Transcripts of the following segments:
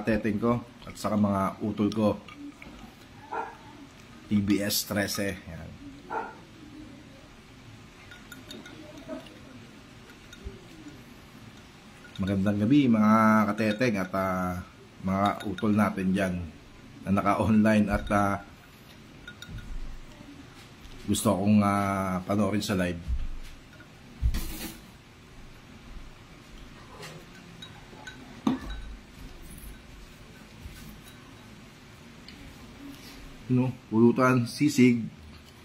teteng ko at saka mga utol ko. TBS 13. Yan. Magandang gabi mga kateteng at mga utol natin dyan na naka-online at gusto akong panoorin sa live. Pulutan, sisig,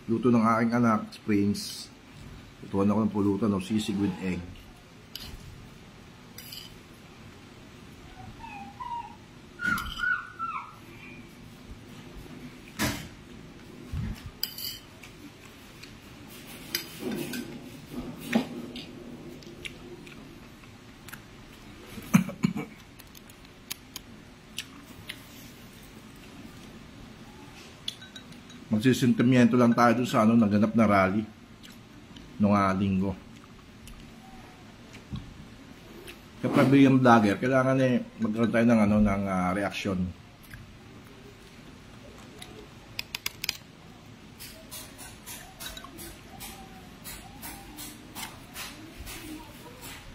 luto ng aking anak, Springs. Lutuan ako ng pulutan o sisig with egg. Magsisentimiento lang tayo doon sa naganap na rally noong linggo. Kapag yung vlogger, kailangan magkaroon tayo ng reaksyon.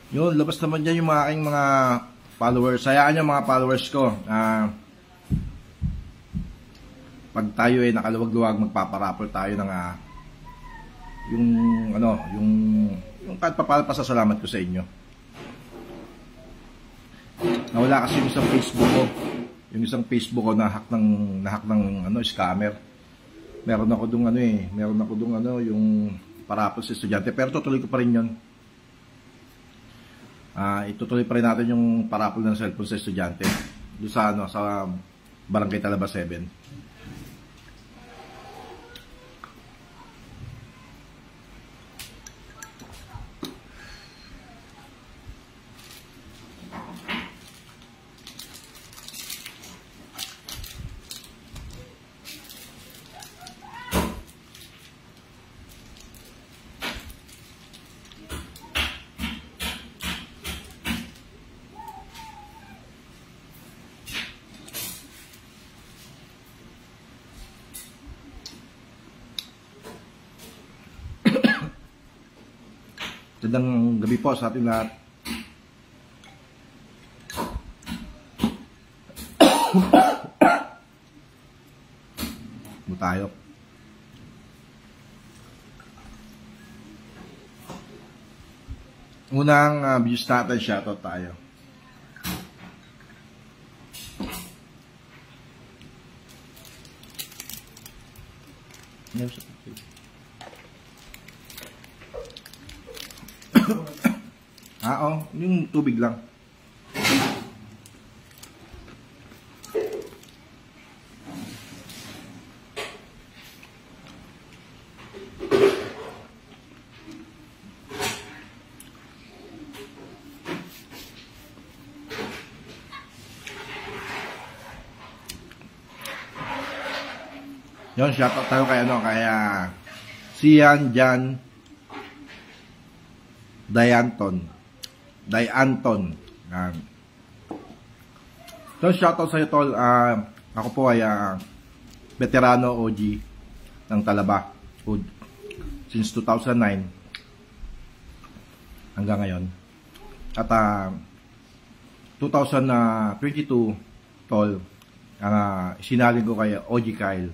Yun, labas naman dyan yung aking mga followers. Sayaan yung mga followers ko. Pag tayo nakaluwag-luwag, magpaparapol tayo ng yung kahit pasasalamat ko sa inyo. Nawala kasi yung isang Facebook ko. Yung isang Facebook ko nahack ng scammer. Meron ako dung yung parapol sa estudyante, pero tutuloy ko pa rin 'yon. Itutuloy pa rin natin yung parapol ng cellphone sa estudyante. Doon sa Barangay Talaba 7. Magandang gabi po sa ating lahat. Tayo. Unang views natin, shoutout tayo. Yung tubig lang. Yun, shoutout tayo kaya Sian Jan Dayanton. So, shoutout sa iyo, tol. Ako po ay veterano OG ng Talaba since 2009 hanggang ngayon. At 2022, tol, sinalin ko kay OG Kyle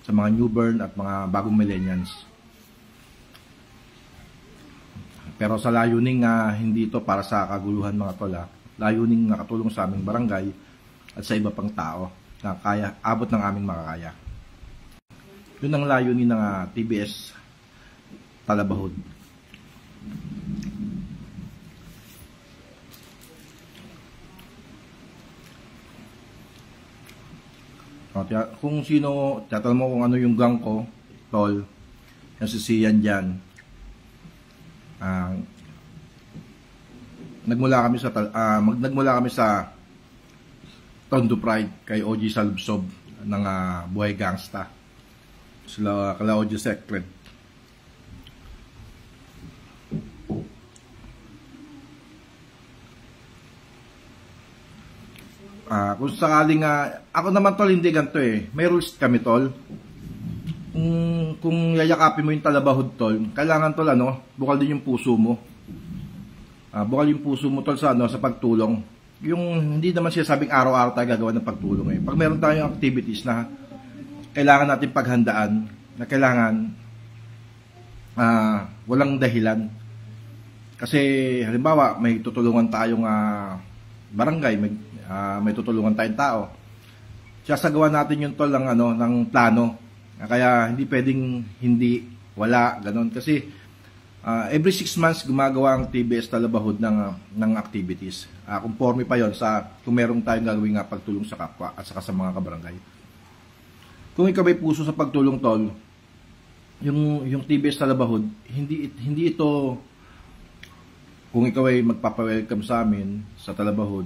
sa mga newborn at mga bagong millennials. Pero sa layuning hindi ito para sa kaguluhan mga tol, layuning nakatulong sa aming barangay at sa iba pang tao na kaya abot ng aming makakaya. Yun ang layunin ng TBS Talabahod. Kung sino, tatanong mo kung ano yung gang ko, tol, yung si Sian dyan. Nagmula kami sa Tondo Pride kay OG Salubsob ng Buhay Gangsta. Sila kala OG Secret. Kung sakaling, ako naman tol, hindi ganito eh. May rules kami tol. Kung yayakapin mo yung talabahod tol, kailangan tol, bukal din yung puso mo. Bukal yung puso mo tol sa, sa pagtulong. Yung hindi naman siya sabing araw-araw tayo gagawa ng pagtulong eh. Pag meron tayong activities na kailangan natin paghandaan, na kailangan walang dahilan. Kasi halimbawa may tutulungan tayong barangay, may tutulungan tayong tao. Sasagawa natin yung tol ng plano. Kaya hindi pwedeng hindi wala ganon kasi every 6 months gumagawa ang TBS Talabahod ng activities. Conforme pa yon sa kung meron tayong gagawin pagtulong sa kapwa at saka sa mga kabarangay. Kung ikaw may puso sa pagtulong tol, yung TBS Talabahod, hindi ito kung ikaw ay magpapa-welcome sa amin sa Talabahod,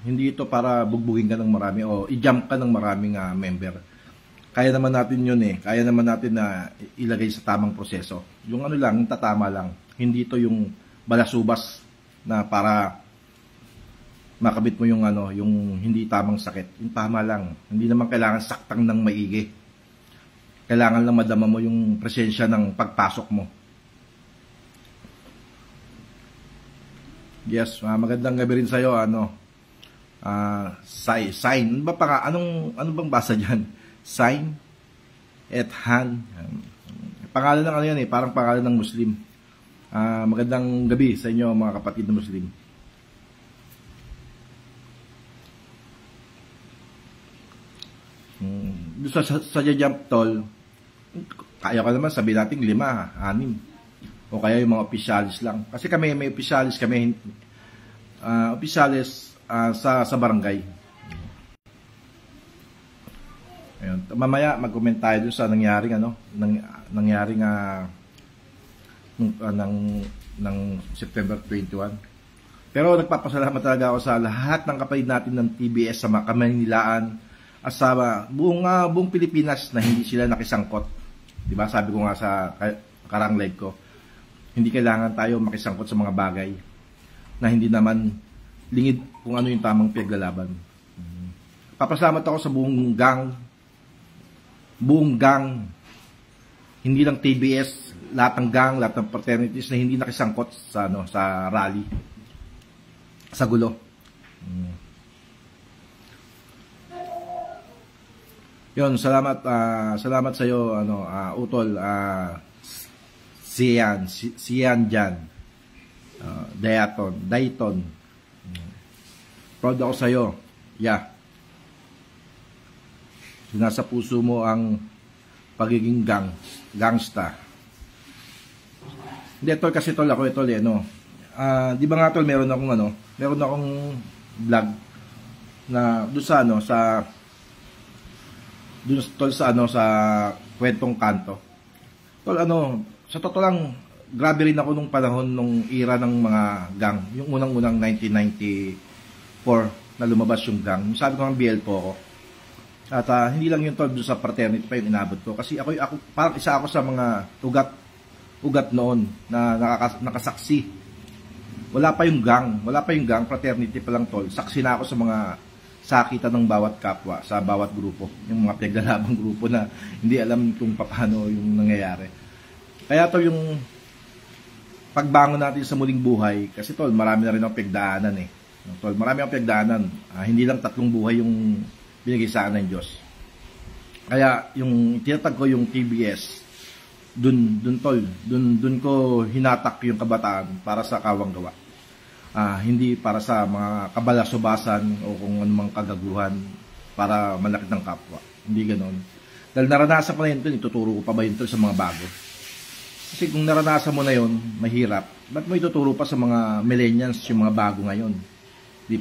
hindi ito para bugbugin ka ng marami o i-jump ka ng maraming member. Kaya naman natin yun eh. Kaya naman natin na ilagay sa tamang proseso. Yung lang, yung tatama lang. Hindi ito yung balasubas na para makabit mo yung yung hindi tamang sakit. Yung tama lang. Hindi naman kailangan saktang ng maigi. Kailangan lang madama mo yung presensya ng pagpasok mo. Yes, magandang gabi rin sa'yo, sign. Ano bang basa dyan? Sign et Han. Pangalan ng yan eh, parang pangalan ng Muslim. Magandang gabi sa inyo mga kapatid na Muslim. Sa jump tol, kaya ko naman sabihin natin 5, 6. O kaya yung mga opisyalis lang. Kasi kami, may opisyalis kami, sa barangay. Ayun. Mamaya mag-comment tayo dun sa nangyaring ng September 21. Pero nagpapasalamat talaga ako sa lahat ng kapatid natin ng TBS sa Kamanilaan at sa buong Pilipinas na hindi sila nakisangkot. Diba? Sabi ko nga sa karang live ko, hindi kailangan tayo makisangkot sa mga bagay na hindi naman lingid kung ano yung tamang pinaglalaban. Papasalamat ako sa buong gang, hindi lang TBS, lahat ng gang, lahat ng fraternities na hindi nakisangkot sa rally, sa gulo. Yun, salamat sa iyo Utol, Sian Jan, Dayton. Proud ako sa iyo. Yeah. Nasa puso mo ang pagiging gangsta. Hindi tol kasi tol ako ito di ba nga tol meron akong vlog na doon sa kwentong kanto. Tol sa totoo lang grabe rin ako nung panahon nung era ng mga gang, yung unang-unang 1994 na lumabas yung gang. Sabi ko ng BL po ako. At hindi lang yung tol doon sa fraternity pa yung inabot ko. Kasi ako parang isa ako sa mga ugat noon na nakasaksi. Wala pa yung gang, fraternity pa lang tol. Saksi na ako sa mga sakitan ng bawat kapwa, sa bawat grupo. Yung mga pinaglalabang grupo na hindi alam kung paano yung nangyayari. Kaya tol yung pagbangon natin sa muling buhay, kasi tol marami na rin akong pinagdaanan eh. Tol, marami akong pinagdaanan. Hindi lang 3 buhay yung binigay sa akin ng Diyos. Kaya yung tinatag ko yung TBS, dun ko hinatak yung kabataan para sa kawang gawa. Hindi para sa mga kabalasubasan o kung anumang kagaguhan para malakit ng kapwa. Hindi ganoon. Dahil naranasan ko na yun, ituturo ko pa ba yun sa mga bago? Kasi kung naranasan mo na yun, mahirap. Ba't mo ituturo pa sa mga millennials yung mga bago ngayon?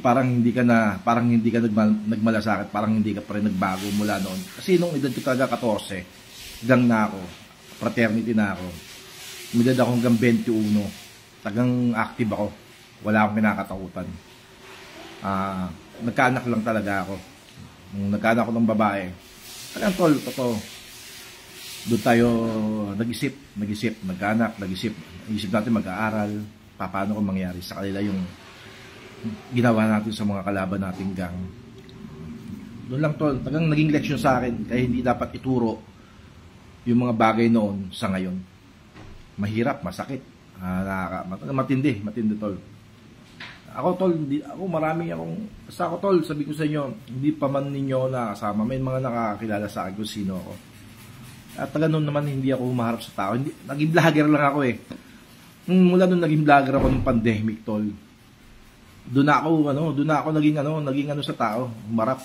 Parang hindi ka nagmalasakit, parang hindi ka pa rin nagbago mula noon. Kasi nung edad ko talaga 14, gang na ako, fraternity na ako. Edad ako hanggang 21, tagang active ako. Wala akong kinakatakutan. Nagkaanak lang talaga ako. Nung nagkaanak ako ng babae, talagang tol, totoo. Doon tayo nag-isip, nagkaanak, nag-isip natin mag-aaral, paano kung mangyari sa kanila yung ginawa natin sa mga kalaban nating gang. Doon lang tol, tagang naging leksyon sa akin, kaya hindi dapat ituro yung mga bagay noon sa ngayon. Mahirap, masakit, matindi tol. Ako tol, ako marami akong, basta ako tol, sabi ko sa inyo, hindi pa man ninyo nakasama, may mga nakakilala sa akin kung sino ako. At taga noon naman hindi ako humaharap sa tao, naging vlogger lang ako eh. Mula nung naging vlogger ako ng pandemic tol, doon ako naging sa tao, humarap.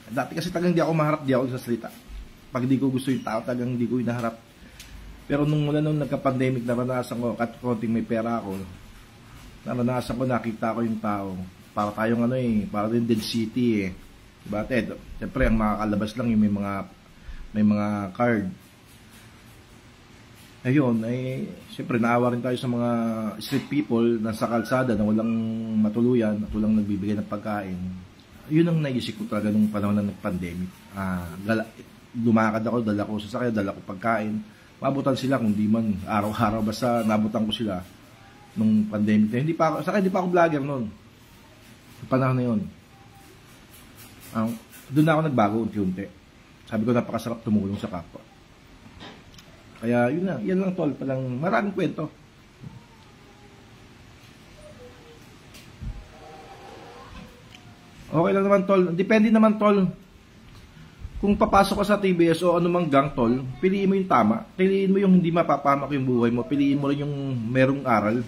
Dati kasi tagang hindi ako maharap, di ako sa salita. Pag di ko gusto yung tao, tagang hindi ko hinaharap. Pero mula nung nagka-pandemic, naranasan ko, at konting may pera ako, naranasan ko, nakita ko yung tao. Para tayong para din Dead City eh. Diba, Ted? Siyempre, ang makakalabas lang yung may mga card. Ayun, siyempre naawa rin tayo sa mga street people na sa kalsada na walang matuluyan at walang nagbibigay ng pagkain. Yun ang naisip ko talaga nung panahon ng pandemic. Lumakad ako, dala ko sa sakya, dala ko pagkain. Mabutan sila kung di man araw-araw, basta nabutan ko sila nung pandemic na. Hindi pa ako vlogger noon. Yung panahon na yun. Doon na ako nagbago unti-unti. Sabi ko, napakasarap tumulong sa kapwa. Kaya yun na, yan lang tol, palang maraming kwento. Okay lang naman tol, depende naman tol. Kung papasok ka sa TBS o anumang gang tol, piliin mo yung tama. Piliin mo yung hindi mapapamak yung buhay mo, piliin mo rin yung merong aral.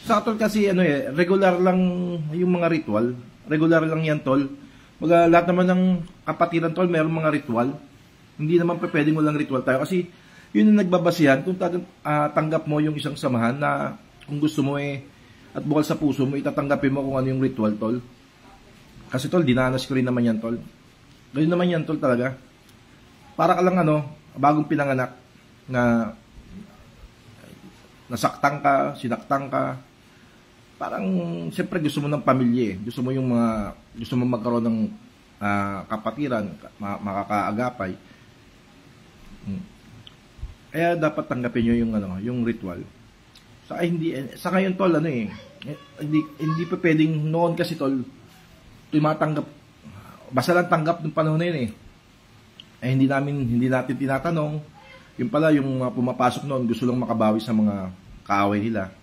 Sa tol kasi regular lang yung mga ritual. Regular lang yan tol. Lahat naman ng kapatiran tol, merong mga ritual. Hindi naman pwedeng walang ritual tayo kasi yun ang nagbabasihan kung tanggap mo yung isang samahan na kung gusto mo at bukal sa puso mo, itatanggapin mo kung ano yung ritual, tol. Kasi tol, dinanas ko rin naman yan, tol. Ganyan naman yan, tol, talaga. Para ka lang bagong pinanganak na nasaktan ka, sinaktan ka. Parang, siyempre gusto mo ng pamilya Gusto mo gusto mo magkaroon ng kapatiran, makakaagapay. Kaya dapat tanggapin nyo yung ritual. Sa ngayon tol, hindi pa pwedeng noon kasi tol, tumatanggap, basta lang tanggap ng panahon na yun hindi natin tinatanong. Yung pala, yung pumapasok noon, gusto lang makabawi sa mga kaaway nila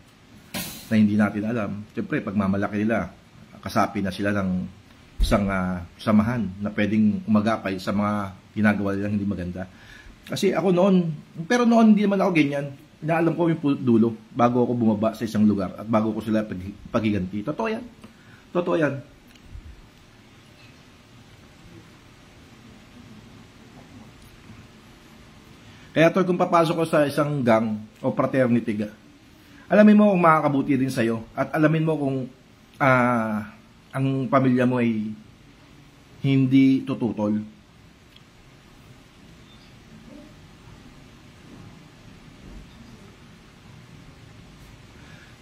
na hindi natin alam. Siyempre, pag mamalaki nila, kasapi na sila ng isang samahan na pwedeng umagapay sa mga ginagawa nilang hindi maganda. Kasi ako pero noon hindi naman ako ganyan. Inaalam ko yung pulot dulo bago ako bumaba sa isang lugar at bago ko sila paghiganti. Totoo yan. Totoo yan. Kaya tol, kung papasok ko sa isang gang o fraternity, alamin mo kung makakabuti din sa'yo at alamin mo kung ang pamilya mo ay hindi tututol.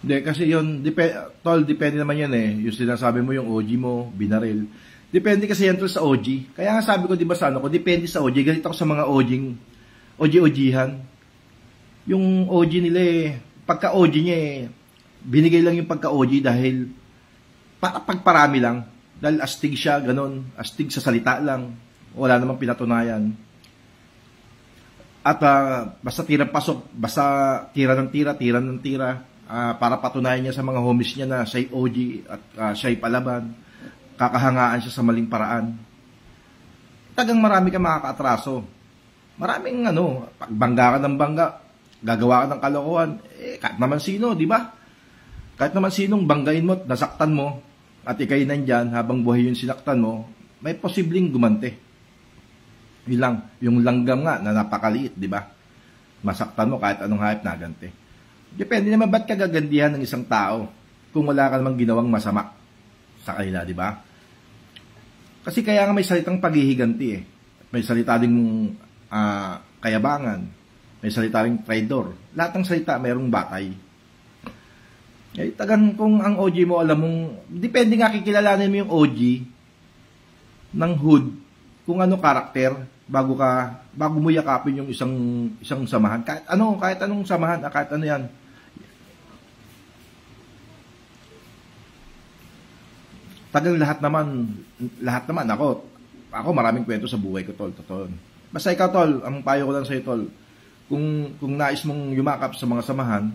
Hindi, kasi yun, depende naman yan yung sinasabi mo yung OG mo, binaril. Depende kasi yan tol sa OG. Kaya nga sabi ko, di ba sa ko, depende sa OG. Galit ako sa mga OG-OG-han. Yung OG nila pagka OG niya binigay lang yung pagka OG dahil pagparami lang. Dahil astig siya, ganun. Astig sa salita lang. Wala namang pinatunayan. At basta tirang pasok, basta tira ng tira, para patunayan niya sa mga homies niya na siya'y OG at siya'y palaban, kakahangaan siya sa maling paraan. Tagang marami ka makakaatraso. Maraming pagbangga ka ng bangga, gagawa ka ng kalokohan, kahit naman sino, di ba? Kahit naman sinong banggain mo at nasaktan mo, at ikay nandyan habang buhay yung sinaktan mo, may posibleng gumante. Yung langgam nga na napakaliit, di ba? Masaktan mo kahit anong hayop na gante. Depende naman ba't ka gagandihan ng isang tao kung wala ka namang ginawang masama sa kanila, di ba? Kasi kaya nga may salitang paghihiganti May salita ding kayabangan, may salita ring traidor. Lahat ng salita mayroong batay. Tagang kung ang OG mo alam mong, depende nga kikilalanin mo yung OG ng hood kung ano karakter bago mo yakapin yung isang samahan. Kahit anong samahan, kahit ano yan. Tagang lahat naman ako, ako maraming kwento sa buhay ko, tol. Totoo. Basta ikaw, tol, ang payo ko lang sa'yo, tol, kung nais mong yumakap sa mga samahan,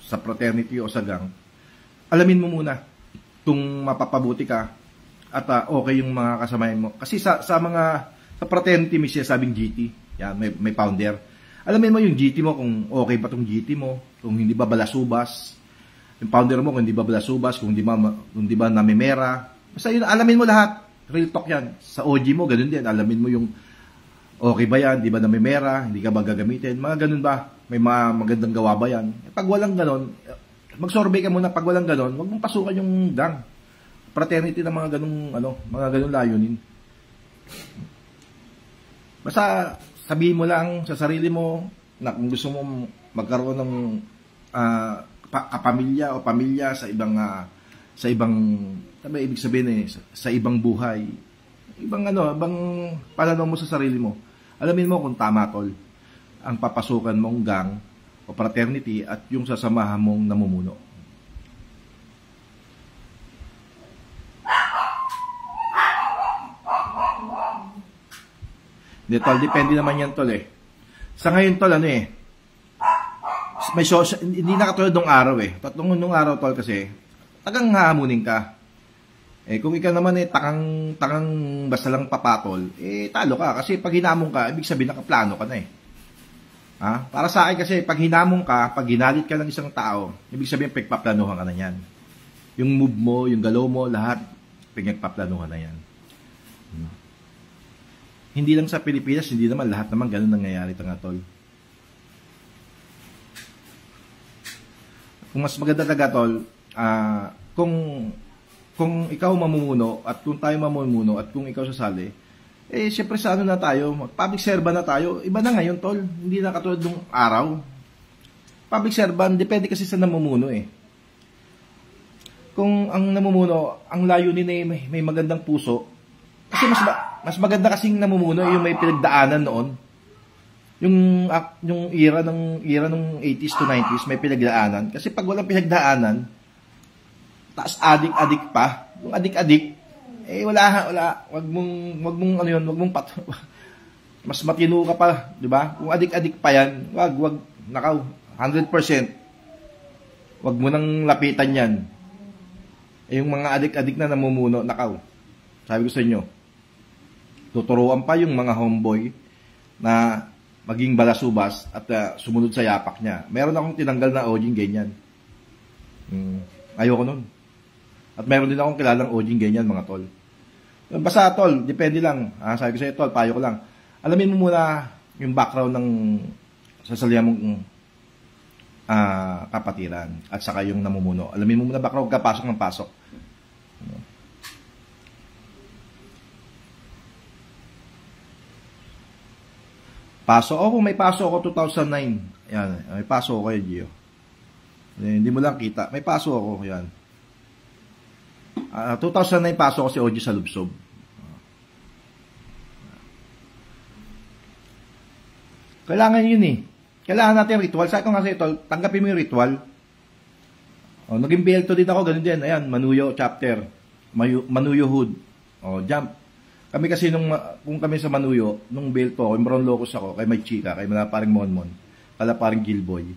sa fraternity o sa gang, alamin mo muna kung mapapabuti ka at okay yung mga kasamahan mo. Kasi sa fraternity may sinasabing GT, yan, may founder. Alamin mo yung GT mo kung okay ba tong GT mo, kung hindi ba balasubas, yung founder mo kung hindi ba balasubas, kung hindi ba namimera. Basta yun, alamin mo lahat. Real talk yan. Sa OG mo, ganun din. Alamin mo yung okay ba yan, di ba namimera, hindi ka ba gagamitin, mga ganun ba? May mga magandang gawa ba yan? Pag walang ganun, mag-survey ka muna. Pag walang ganun, huwag mong pasukan yung gang. Fraternity na mga ganung layunin. Basta sabihin mo lang sa sarili mo na kung gusto mo magkaroon ng kapamilya o pamilya sa ibang ibig sabihin sa ibang buhay, ibang pananaw mo sa sarili mo. Alamin mo kung tama, tol, ang papasukan mong gang o fraternity at yung sasamahan mong namumuno. Hindi, tol, depende naman yan, tol, eh. Sa ngayon, tol, may social, hindi na katulad nung araw, eh. Nung araw, tol, kasi tagang haamunin ka. Kung ikaw naman takang basta lang papatol, talo ka. Kasi pag hinamon ka, ibig sabihin nakaplano ka na, eh. Para sa akin kasi, pag hinamon ka, pag ginalit ka ng isang tao, ibig sabihin pagpaplanuhan ka na yan. Yung move mo, yung galaw mo, lahat, pagpaplanuhan na yan. Hindi lang sa Pilipinas, hindi naman lahat naman ganun nangyayari, tol. Kung mas maganda talaga, tol, kung ikaw mamumuno at kung tayo mamumuno at kung ikaw sasali, syempre sa na tayo, public servant na tayo. Iba na ngayon, tol. Hindi na katulad nung araw. Public servant, depende kasi sa namumuno, eh. Kung ang namumuno, ang layunin may magandang puso, kasi mas maganda kasing namumuno yung may pinagdaanan noon. Yung era ng 80s to 90s may pinagdaanan. Kasi pag walang pinagdaanan, taas adik-adik pa. Yung adik-adik, wala. Wag mong mas matino ka pa, di ba? Kung adik-adik pa yan, wag nakaw 100%. Wag mo nang lapitan yan. Yung mga adik-adik na namumuno, nakaw. Sabi ko sa inyo, tuturuan pa yung mga homeboy na maging balasubas at sumunod sa yapak niya. Meron akong tinanggal na OG ganyan. Ayoko nun. At meron din akong kilalang OG ganyan, mga tol. Basta, tol, depende lang. Sabi ko sa'yo, tol, payo ko lang. Alamin mo muna yung background ng sasalihan mong kapatiran at saka yung namumuno. Alamin mo muna background, kapasok ng pasok. Pasok ako, may pasok ako 2009. Yan, may pasok ako kay Gio. Hindi mo lang kita. May pasok ako, yan. 2009 pasok ako si OG sa Lubsob. Kailangan yun, eh. Kailangan natin ritual. Sabi ko nga sa'yo, tanggapin mo yung ritual. Naging BL2 din ako, ganun din. Ayan, Manuyo chapter. Manuyo Hood. Jump. Kami kasi kung kami sa Manuyo, nung bail to ako, yung Brown Locus ako, kay Mike Chica, kay paring Monmon, kala paring Gilboy.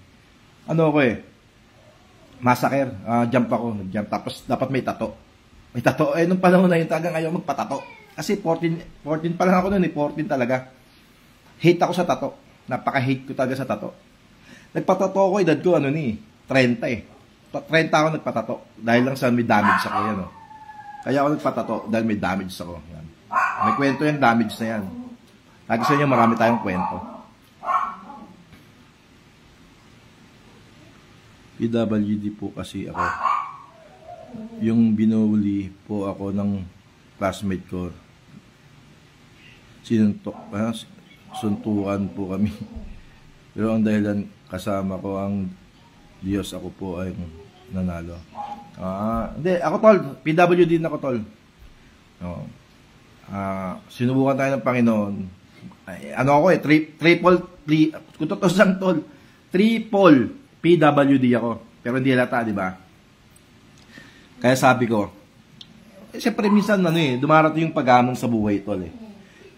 Massacre, jump ako, nag-jump. Tapos dapat may tato. May tato. Nung panahon na yun, tagang ayaw magpatato. Kasi 14 pa lang ako noon, 14 talaga. Hate ako sa tato. Napaka-hate ko talaga sa tato. Nagpatato ako, edad ko, 30 eh. 30 ako nagpatato. Dahil lang sa may damage ako, yan. Kaya ako nagpatato, dahil may damage ako. Yan. May kwento yung damage na yan. Lagi sa inyo, marami tayong kwento. PWD po kasi ako. Yung binuli po ako ng classmate ko. Suntukan po kami. Pero ang dahilan kasama ko ang Diyos, ako po ay nanalo. Hindi, ako tol. PWD din ako, tol. Sinubukan tayo ng Panginoon. Kung totoo sang, tol, triple PWD ako. Pero hindi halata, di ba? Kaya sabi ko, Siyempre minsan dumarating yung paghamon sa buhay, tol eh.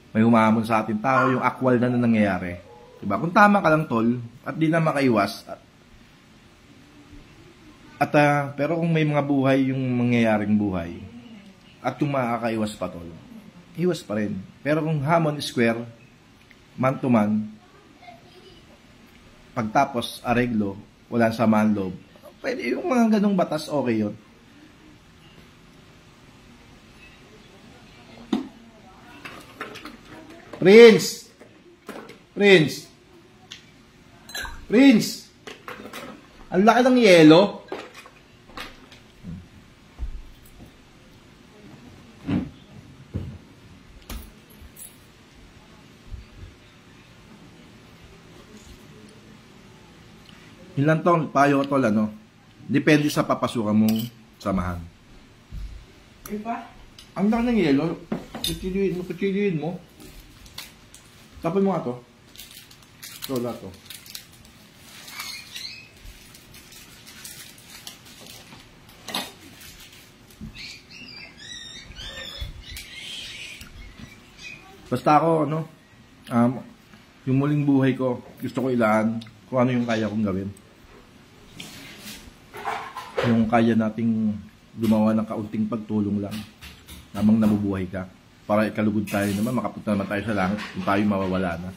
May humahamon sa ating tao, yung akwal na nangyayari. Diba? Kung tama ka lang, tol, at di na makaiwas, pero kung may mga buhay yung mangyayaring buhay, at kung makakaiwas pa, tol, iwas pa rin. Pero kung hamon square, man to man, pagtapos areglo, wala sa manloob, pwede yung mga ganong batas, okay yun. Prince! Prince! Prince! Ang laki ng yelo. Yun lang tol, payo tol, depende sa papasukan mong samahan. Diba? Ang laki ng yelo, kuchiliin mo. Tapon mo nga to. Ito, lahat to. Basta ako, yung muling buhay ko, gusto ko ilaan kung ano yung kaya kong gawin. Yung kaya nating gumawa ng kaunting pagtulong lang, namang nabubuhay ka. Para ikalugod tayo naman, makapunta naman tayo sa langit kung tayo mawawala na.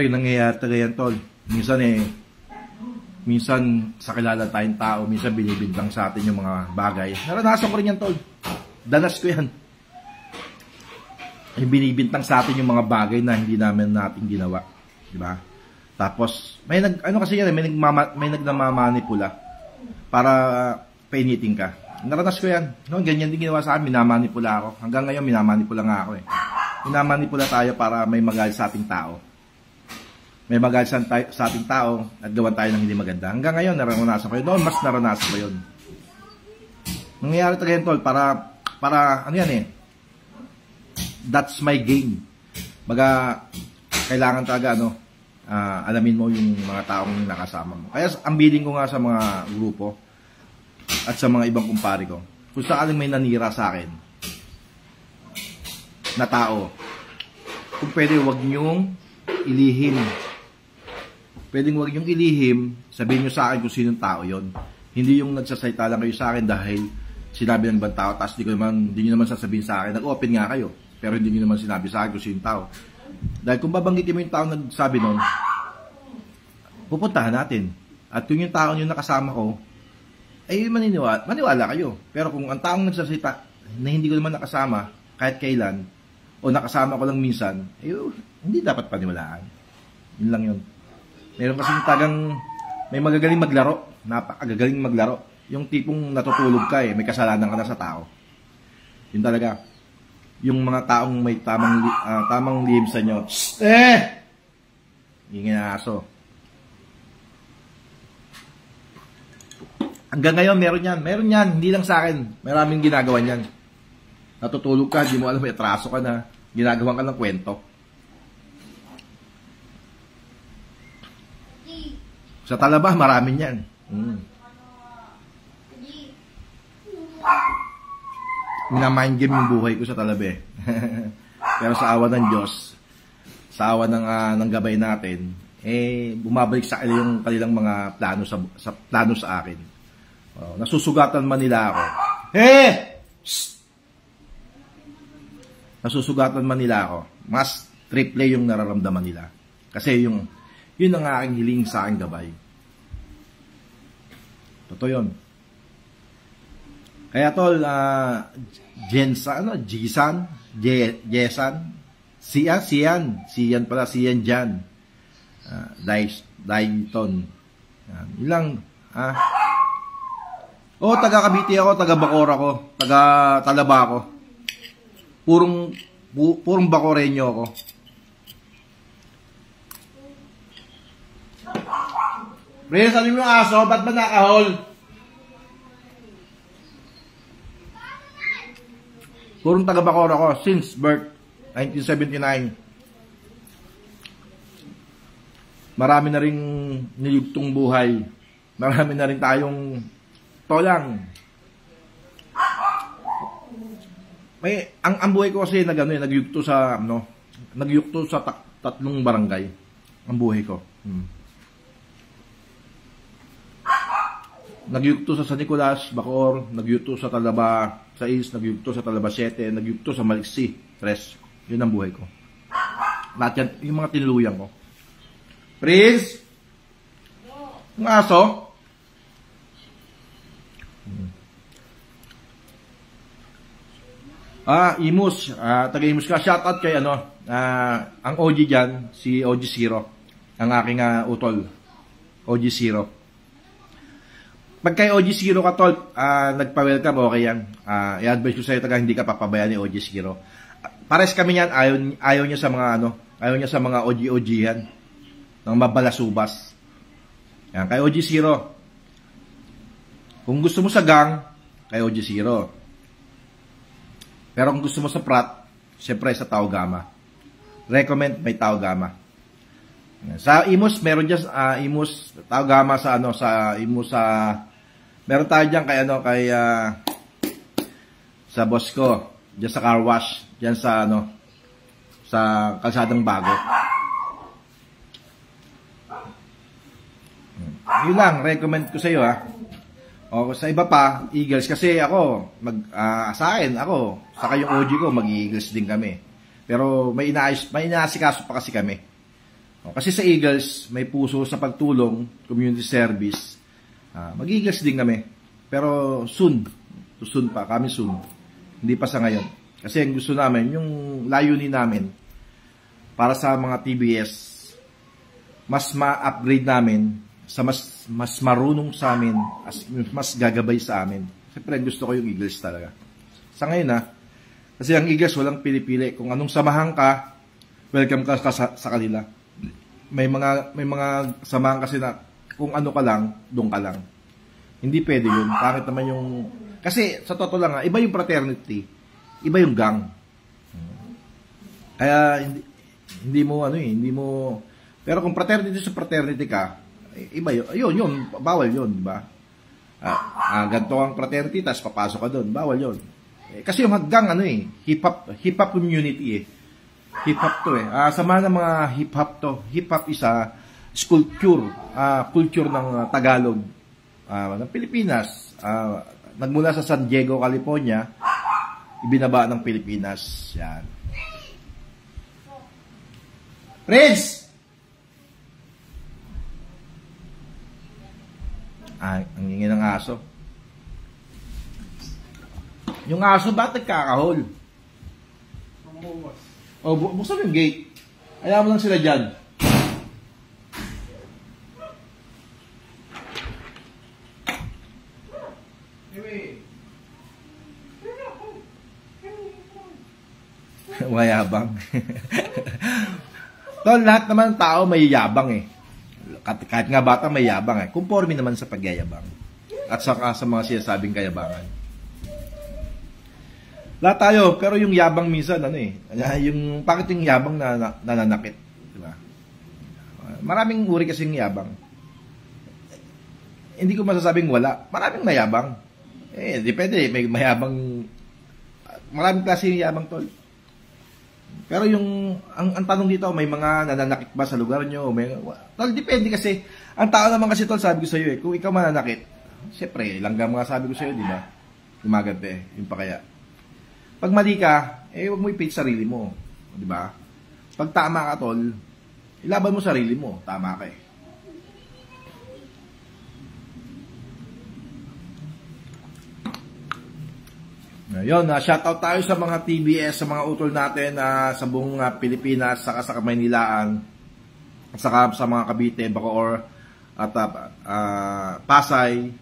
Nangyayari talaga yan, tol. Minsan sa kilala tayong tao, minsan binibintang sa atin yung mga bagay. Naranasan ko rin yan, tol. Danas ko yan. Yung binibintang sa atin yung mga bagay na hindi natin ginawa, di ba? Tapos may nagmamanipula para painitin ka. Naranas ko yan. Ganyan din ginawa sa akin, minamanipula ako. Hanggang ngayon minamanipula nga ako eh. Minamanipula tayo para may magalit sa ating tao. May magalit sa ating tao at gawan tayo ng hindi maganda. Hanggang ngayon naranasan ko yun. Noon mas naranasan ko yun. Nangyayari talaga yun, tol, para ano yan eh. That's my game. Kailangan talaga alamin mo yung mga taong nakasama mo. Kaya ang biling ko nga sa mga grupo at sa mga ibang kumpare ko, kung sakaling may nanira sa akin na tao, kung pwede wag nyong ilihim. Pwedeng wag nyong ilihim, sabihin nyo sa akin kung sinong tao yon. Hindi yung nagsasalita lang kayo sa akin dahil sinabi ng ibang tao, tapos hindi nyo naman sasabihin sa akin, nag-open nga kayo. Pero hindi nyo naman sinabi sa akin kung sino yung tao. Dahil kung babanggitin mo yung tao nagsabi nun, pupuntahan natin. At kung yung tao yung nakasama ko, ay maniwala kayo. Pero kung ang taong nagsasalita na hindi ko naman nakasama, kahit kailan, o nakasama ko lang minsan, hindi dapat paniwalaan. Yun lang yun. Meron kasing may magagaling maglaro. Napakagagaling maglaro. Yung tipong natutulog ka may kasalanan ka na sa tao. Yun talaga. Yung mga taong may tamang lihim sa inyo, ingin na aso. Hanggang ngayon, meron yan, hindi lang sa akin, maraming ginagawa yan. Natutulog ka, di mo alam, may atraso ka na, ginagawa ka ng kwento. Sa Talaba, maraming yan. Minamind game yung buhay ko sa Talabe. Pero sa awa ng Diyos, sa awa ng gabay natin, bumabalik sa yung kanilang mga plano sa akin. Nasusugatan man nila ako. Nasusugatan man nila ako. Mas triple yung nararamdaman nila. Kasi yun ang aking hiling sa aking gabay. Totoo yun. Kaya tol, Jesan, Sian pala, Sian Jan, Dayton, ilang, taga Cavite ako, taga Bacor ako, taga Talaba ako, purong Bacoreño ako. Pre, sabi mo yung aso, ba't ba nakahol? Purong taga Bacoor ako since birth, 1979. Marami na ring niyugtong buhay. Marami na rin tayong tolang. Ang buhay ko kasi nagyugto sa tatlong barangay. Ang buhay ko. Nagyugto sa San Nicolas, Bacoor, nagyugto sa Talaba 6, nagyugto sa Talaba 7, nagyugto sa Maliksi 3. Yun ang buhay ko. Lahat yan, yung mga tinuluyang ko. Prince? Ang aso? Imus. Taga-Imus ka. Shoutout kay ang OG dyan, si OG Zero. Ang aking utol. OG Zero. Pag kay OG Zero ka, tol, nagpa-welcome, okay yan. I-advise ko sa'yo taga hindi ka papabayaan ni OG Zero. Pares kami yan, ayaw niya sa mga ayaw niya sa mga OG-OG yan. Ng mabalasubas. Yan, kay OG Zero. Kung gusto mo sa gang, kay OG Zero. Pero kung gusto mo sa Prat, syempre sa Tao Gama. Recommend may Tao Gama. Sa Imus, meron dyan Imus, Tao Gama sa Imus meron tayo dyan kay sa boss ko, dyan sa car wash, dyan sa sa Kalsadang Bago. Yun lang, recommend ko sa iyo O sa iba pa, Eagles kasi ako sa akin ako, saka yung OG ko mag-Eagles din kami. Pero may inaasikaso pa kasi kami. Kasi sa Eagles, may puso sa pagtulong, community service. Mag-Eagles din kami. Pero soon pa, kami soon. Hindi pa sa ngayon. Kasi ang gusto namin, yung layunin namin para sa mga TBS, mas ma-upgrade namin sa mas marunong sa amin, mas gagabay sa amin. Siyempre, gusto ko yung Eagles talaga. Sa ngayon kasi ang Eagles walang pili-pili. Kung anong samahan ka, welcome ka sa kanila. May mga samahan kasi na kung ano ka lang, doon ka lang. Hindi pwede yun. Pangit naman yung... Kasi sa totoo lang iba yung fraternity, iba yung gang. Kaya hindi mo hindi mo... Pero kung fraternity sa fraternity ka, iba yun, bawal yun, di ba? Ganito ang fraternity, tapos papasok ka doon, bawal yun. Kasi yung hanggang hip-hop community Hip-hop to sama ng mga hip-hop to. Hip-hop is culture ng Tagalog, ng Pilipinas. Nagmula sa San Diego, California, ibinaba ng Pilipinas. Yan. Prince! Ang ingin ng aso. Yung aso ba nagkakahol? Buksan mo yung gate. Ayaw mo lang sila dyan. Mayabang. Tol, lahat naman ng tao may yabang Kahit nga bata may yabang Conforme naman sa pagyayabang. At sa mga sinasabing kayabangan. Lahat tayo, pero yung yabang minsan, yung, bakit yung yabang na nananakit? Diba? Maraming uri kasing yabang. Hindi ko masasabing wala. Maraming mayabang. Depende, may mayabang, maraming klase yung yabang, tol. Pero ang tanong dito, may mga nananakit ba sa lugar nyo? Tol, depende kasi. Ang tao naman kasi, tol, sabi ko sa iyo, kung ikaw mananakit, siyempre, langgam mga sabi ko sa iyo, di ba? Gumagante, yung pa kaya. Pag mali ka, huwag mo ipit sarili mo. Di ba? Pag tama ka, tol, ilaban mo sarili mo. Tama ka Ngayon, shoutout tayo sa mga TBS, sa mga utol natin sa buong Pilipinas, saka sa Maynilaan, saka sa mga Cavite, Bacoor, at Pasay,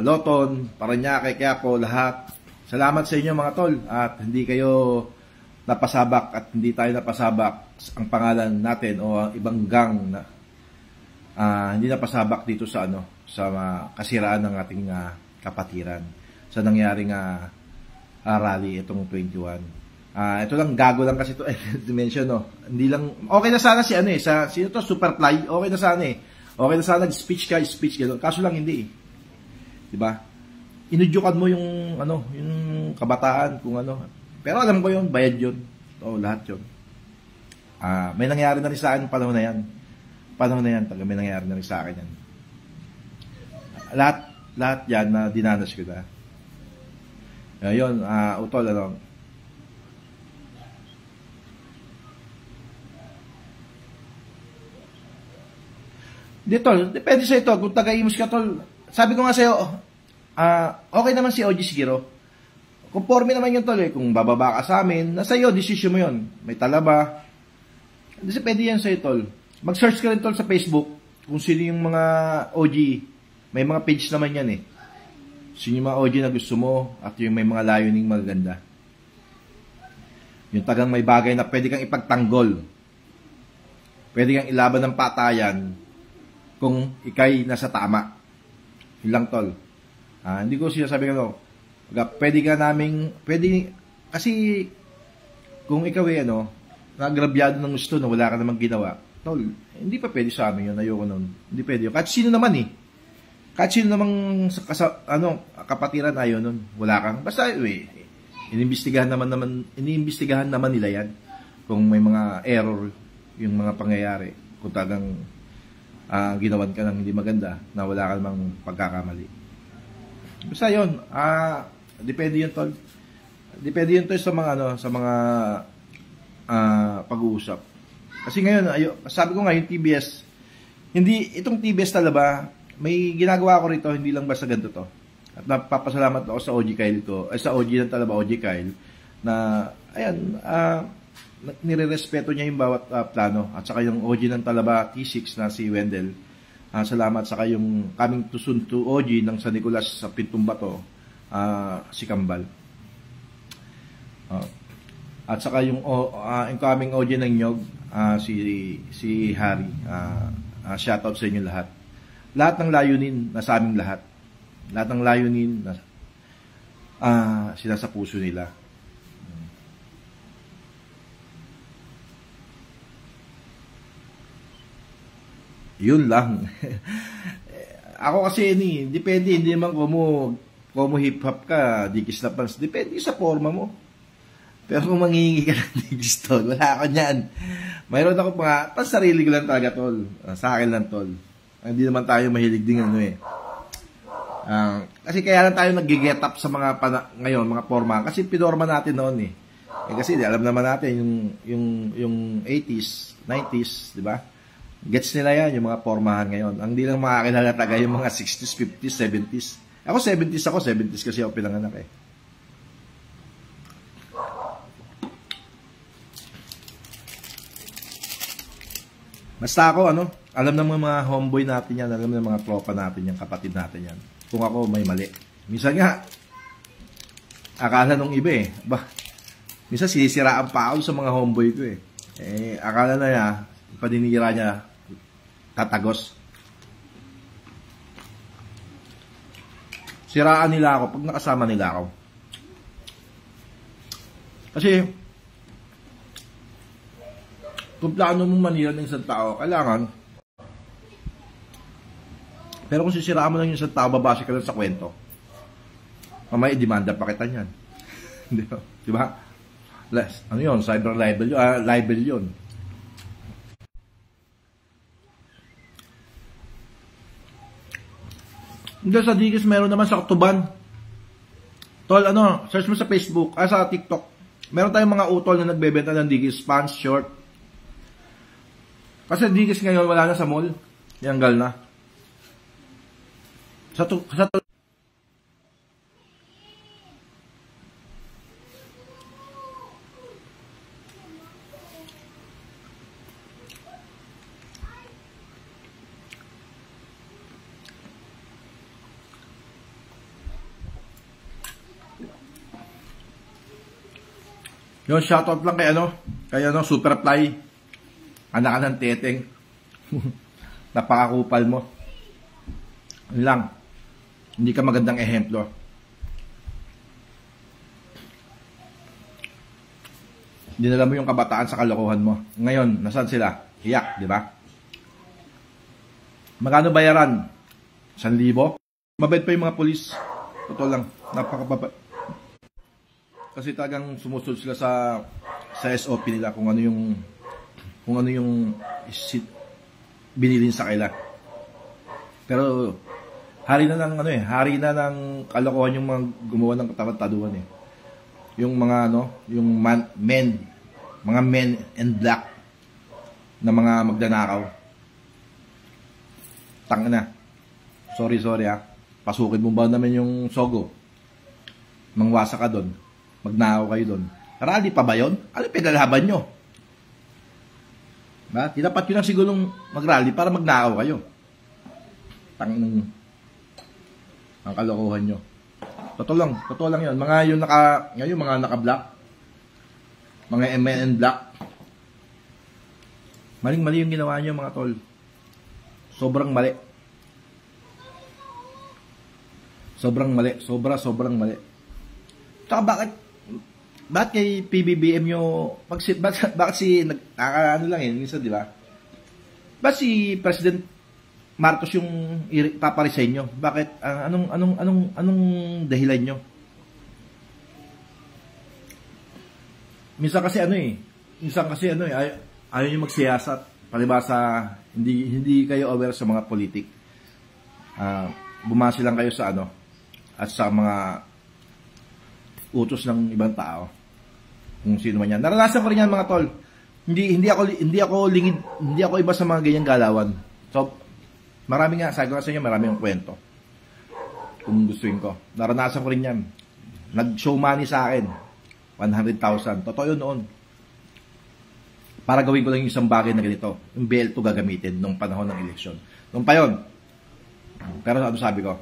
Loton, Parañaque, Quiapo, lahat. Salamat sa inyo mga tol at hindi kayo napasabak at hindi tayo napasabak ang pangalan natin o ang ibang gang na hindi napasabak dito sa sa kasiraan ng ating kapatiran sa nangyaring rally itong 21. Ito lang, gago lang kasi ito, dimension, no? Hindi lang, okay na sana si ano eh, sino to, Superfly, okay na sana eh. Okay na sana, speech ka, gano'n. Kaso lang hindi eh. Diba? Inudyukan mo yung, ano, yung kabataan, kung ano. Pero alam ko yun, bayad yun. Lahat yun. May nangyari na rin sa akin yung panahon na yan. Taga may nangyari na rin sa akin yan. Lahat yan na dinanas ko na. Yun, utol, ano, di tol, depende sa ito. Kung taga-imus ka tol, sabi ko nga sa'yo, okay naman si OG Sigiro. Conforme naman yun tol eh. Kung bababa ka sa amin, nasa iyo, decision mo yun. May talaba. Depende yan sa'yo tol. Mag-search ka rin tol sa Facebook kung sino yung mga OG. May mga page naman yan eh. Sino yung mga OG na gusto mo at yung may mga layuning magaganda. Yung tagang may bagay na pwede kang ipagtanggol. Pwede kang ilaban ng patayan kung ikay nasa tama. Yun lang tol. Hindi ko sinasabi ko, pwede kasi kung ikaw eh, ano, nagrabyado ng gusto na wala ka namang ginawa, tol, hindi pa pwede sa amin yun, ayoko nun. Hindi pwede yun. Kahit sino naman eh. Kahit sino namang kapatiran ayaw nun. Wala kang, basta iniimbestigahan naman nila yan. Kung may mga error, yung mga pangyayari. Kung tagang ginawan ka ng hindi maganda na wala ka namang pagkakamali. Basta yun, depende yun tol. Depende yun tol sa mga pag-uusap. Kasi ngayon, sabi ko nga yung TBS, itong TBS talaga, may ginagawa ko rito, hindi lang basta ganito to. At napapasalamat ako sa OG Kyle ko, sa OG ng talaba, OG Kyle, na, ayan, nire-respeto niya yung bawat plano. At saka yung OG ng talaba T6 na si Wendell. Salamat. Saka yung coming to soon to OG ng San Nicolas sa Pintong Bato, si Kambal. At saka yung incoming OG ng Nyog, si Harry. Shoutout sa inyo lahat. Lahat ng layunin na sa aming lahat. Lahat ng layunin na sila sa puso nila. Yun lang. Ako kasi depende, hindi naman kung hip-hop ka, dikis na pants, depende sa forma mo. Pero kung manghihingi ka ng dikis, tol, wala ako niyan. Mayroon ako sarili ko lang talaga, tol. Sa akin lang, tol. Hindi naman tayo mahilig din kasi kaya lang tayo nag-get up sa mga ngayon, mga forma. Kasi pinorma natin noon eh. Kasi alam naman natin yung 80s, 90s, di ba? Gets nila yan, yung mga formahan ngayon. Ang di lang makakilala taga yung mga 60s, 50s, 70s. Ako 70s kasi ako pinanganak eh. Basta ako, alam ng mga homeboy natin yan, alam ng mga tropa natin yan, kapatid natin yan. Kung ako may mali. Minsan nga, akala nung iba eh. Minsan sinisiraan pa ako sa mga homeboy ko eh. Akala na niya, paninira niya, tatagos. Siraan nila ako pag nakasama nila ako. Kasi kung plano mong manira ng isang tao, kailangan. Pero kung sisiraan mo lang yung isang tao, babase ka lang sa kwento. Mamaya demanda pa kita niyan. Di ba? Ano yun? Cyber libel yun. Libel yun. Hindi sa Digis, meron naman sa Katuban. Tol, search mo sa Facebook, sa TikTok. Meron tayong mga utol na nagbebenta ng Digis, pants, short. Kasi Digis ngayon, wala na sa mall. Yanggal na. Yung shoutout lang kay Superfly. Anak ka ng teteng. Napakakupal mo. Yun lang. Hindi ka magandang ehemplo. dinala mo yung kabataan sa kalokohan mo. Ngayon, nasaan sila? Iyak, di ba? Magkano bayaran? 1,000? Mabait pa yung mga polis. Totoo lang, napakababa. Kasi talagang sumusunod sila sa SOP nila kung ano yung binilin sa kanila. Pero hari na ng kalokohan yung mga gumawa ng katarantaduhan eh. Yung mga mga men in black na mga magdanakaw. Tanga na. Sorry pasukin mo ba naman yung Sogo? Mangwasa ka doon. Magnakaw kayo doon. Rally pa ba yun? Ano pinalaban nyo? Ba? Tinapat yun lang siguro mag-rally para magnakaw kayo. Ang kalokohan nyo. Totoo lang yun. Ngayon mga naka-black. Mga MN black. Maling-mali yung ginawa nyo mga tol. Sobrang mali. Sobrang mali. Tsaka bakit kay PBBM nyo, bakit si, ano lang minsan, di ba? Bakit si President Marcos yung paparesign nyo? Bakit? Anong dahilan nyo? Minsan kasi ayaw nyo magsiyasat. Palibasa, hindi kayo aware sa mga politik. Bumasi lang kayo sa at sa mga utos ng ibang tao. Kung sino man yan. Naranasan ko rin yan mga tol. Hindi ako iba sa mga ganyang galawan. So, marami nga, sabi ko sa inyo, marami yung kwento. Kung gustuin ko. Naranasan ko rin yan. Nag-show money sa akin. 100,000. Totoo yun noon. Para gawin ko lang yung isang bagay na ganito. Yung BL2 gagamitin nung panahon ng eleksyon. Nung pa yun. Pero ano sabi ko?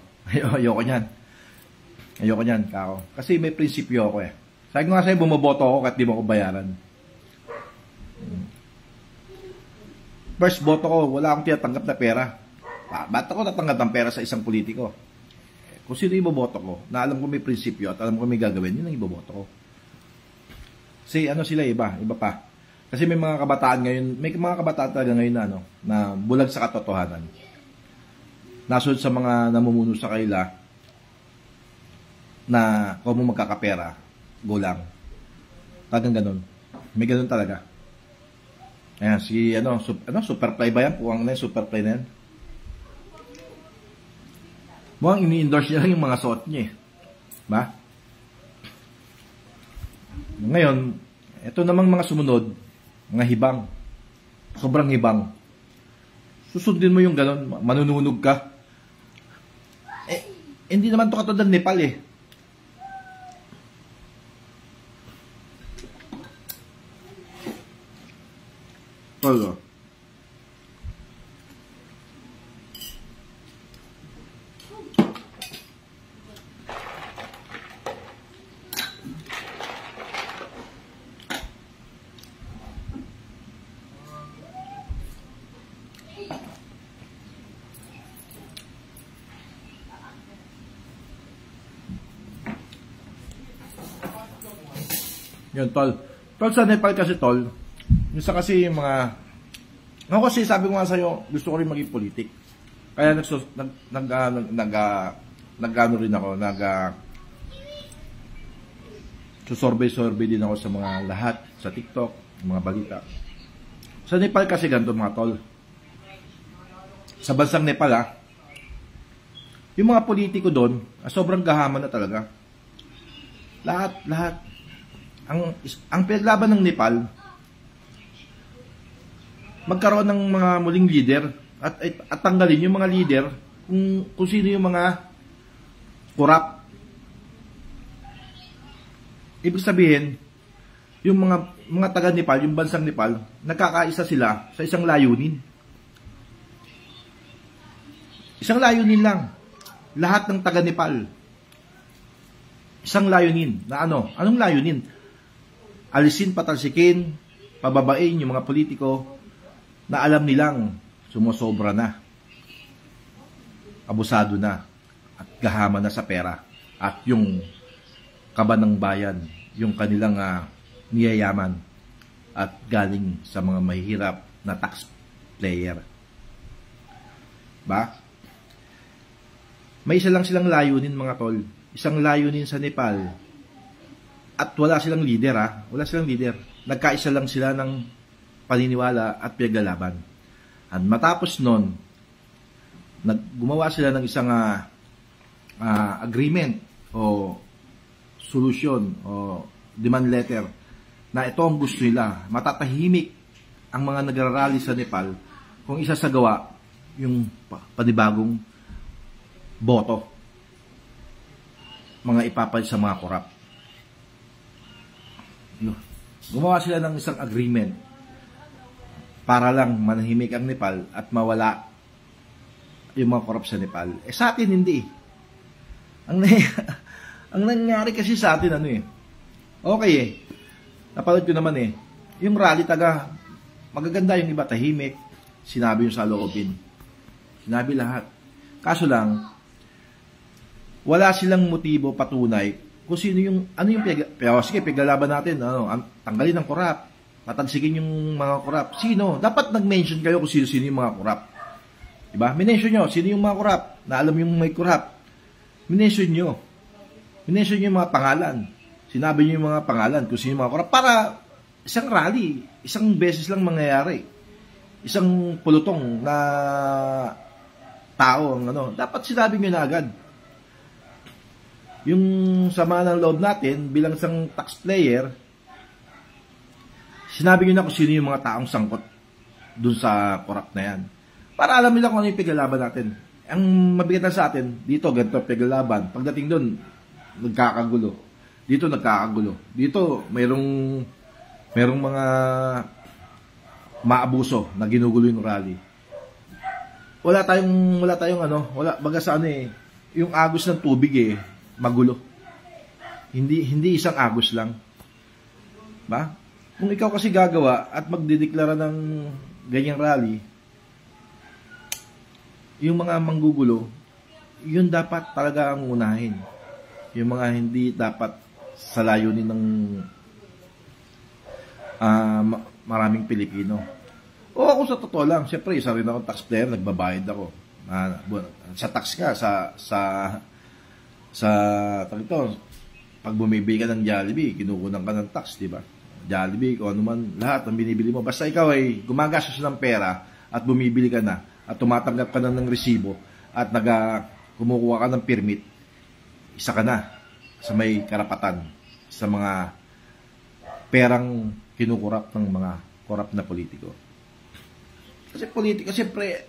Ayoko niyan, kako. Kasi may prinsipyo ako eh. Sabi ko nga sa'yo, bumoboto ako kahit di mo ako bayaran. First boto ko, wala akong tinatanggap na pera. Ba't ako natanggap ng pera sa isang politiko? Kung sino iboboto ko, na alam ko may prinsipyo at alam ko may gagawin, yun ang iboboto ko. Kasi sila iba pa. Kasi may mga kabataan talaga ngayon na bulag sa katotohanan. Nasunod sa mga namumuno sa kanila na kung mo magkakapera, go lang. Talagang ganun. May ganun talaga. Ayan, Superplay ba yan? Puwang na yung Superplay na yan. Mukhang ini-endorse niya lang yung mga suot niya eh. Ba? Ngayon, ito namang mga sumunod, mga hibang. Sobrang hibang. Susundin mo yung ganun, manununog ka. Hindi naman ito katulad ng Nepal eh. Tolo. Yun, tol. Tol, sa Nepal kasi, tol, minsan kasi yung mga... Ako kasi sabi ko nga sa'yo, gusto ko rin maging politik. Kaya survey din ako sa mga lahat, sa TikTok, mga balita. Sa Nepal kasi ganito mga tol. Sa bansang Nepal yung mga politiko doon, sobrang gahaman na talaga. Lahat. Ang pinaglaban ng Nepal, magkaroon ng mga muling leader at tanggalin yung mga leader kung sino yung mga corrupt. Ibig sabihin, yung mga taga Nepal, yung bansang Nepal, nagkakaisa sila sa isang layunin. Isang layunin lang. Lahat ng taga Nepal. Isang layunin. Na Anong layunin? Alisin, patalsikin, pababain yung mga politiko na alam nilang sumusobra na, abusado na, at gahaman na sa pera, at yung kaba ng bayan, yung kanilang niyayaman, at galing sa mga mahihirap na taxpayer. Ba? May isa lang silang layunin, mga tol. Isang layunin sa Nepal. At wala silang leader, ha? Wala silang leader. Nagkaisa lang sila ng paniniwala at pinaglalaban. At matapos nun, gumawa sila ng isang agreement o solution o demand letter na ito ang gusto nila. Matatahimik ang mga nagrarally sa Nepal kung isasagawa yung panibagong boto. Mga ipapalit sa mga korap. Gumawa sila ng isang agreement para lang manahimik ang Nepal at mawala yung mga korap sa Nepal. Sa atin hindi. Ang nangyari kasi sa atin okay napanood ko naman yung rally magaganda, yung iba tahimik, sinabi yung saloobin, sinabi lahat. Kaso lang wala silang motibo patunay kung sino yung sige, piglalaban natin, tanggalin ang korap, patalsikin yung mga korap. Sino? Dapat nag-mention kayo kung sino yung mga korap. Diba? Minention nyo, sino yung mga korap, na alam yung may korap. Minention nyo yung mga pangalan. Sinabi nyo yung mga pangalan kung sino yung mga korap para isang rally, isang beses lang mangyayari. Isang pulutong na tao dapat sinabi nyo na agad. Yung sama ng loob natin bilang isang taxpayer, sinabi nyo na kung sino yung mga taong sangkot dun sa korap na yan. Para alam nila kung ano yung piglalaban natin. Ang mabigat na sa atin, dito ganito piglalaban. Pagdating dun, nagkakagulo. Dito nagkakagulo. Dito mayroong mga maabuso na ginugulo yung rally. Wala tayong baga sa yung agos ng tubig magulo. Hindi isang agos lang. Ba? Kung ikaw kasi gagawa at magdedeklara ng ganyang rally, yung mga manggugulo, yun dapat talaga ang unahin. Yung mga hindi dapat sa layunin ng maraming Pilipino. O ako sa totoo lang, siyempre isa rin ako taxpayer, nagbabayad ako. Sa tax nga, pag bumibili ka ng Jollibee, kinukunan ka ng tax, di ba? Jollibee, kung ano man, lahat ng binibili mo. Basta ikaw ay gumagastos ng pera at bumibili ka na at tumatanggap ka na ng resibo at kumukuha ka ng permit, isa ka na sa may karapatan sa mga perang kinukurap ng mga korap na politiko. Kasi politiko, siyempre,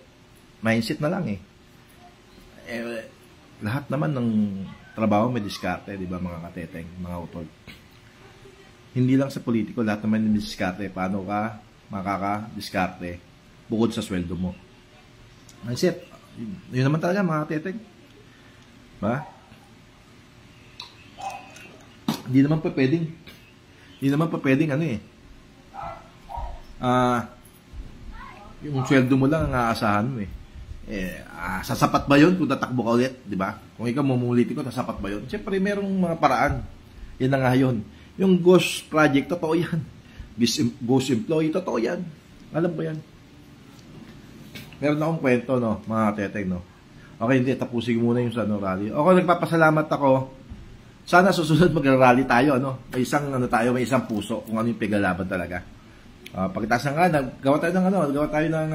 mindset na lang lahat naman ng trabaho may diskarte, di ba mga kateteng, mga utol. Hindi lang sa politiko, lahat naman may diskarte. Paano ka makaka-diskarte bukod sa sweldo mo? Mindset, yun naman talaga mga kateteng. Ba? Hindi naman pa pwedeng yung sweldo mo lang ang aasahan mo sasapat ba yun kung tatakbo ka ulit, di ba? Kung ikaw mamuliti ko, sasapat ba yun? Siyempre, merong mga paraan. Yan na nga yun. Yung ghost project, totoo yan. Ghost employee, totoo yan. Alam ba yan? Meron akong kwento, mga teteng, Okay, hindi, tapusin ko muna yung sa rally. Okay, nagpapasalamat ako. Sana susunod mag-rally tayo, May isang may isang puso kung ano yung piglalaban talaga. Pagkatapos gawa tayo ng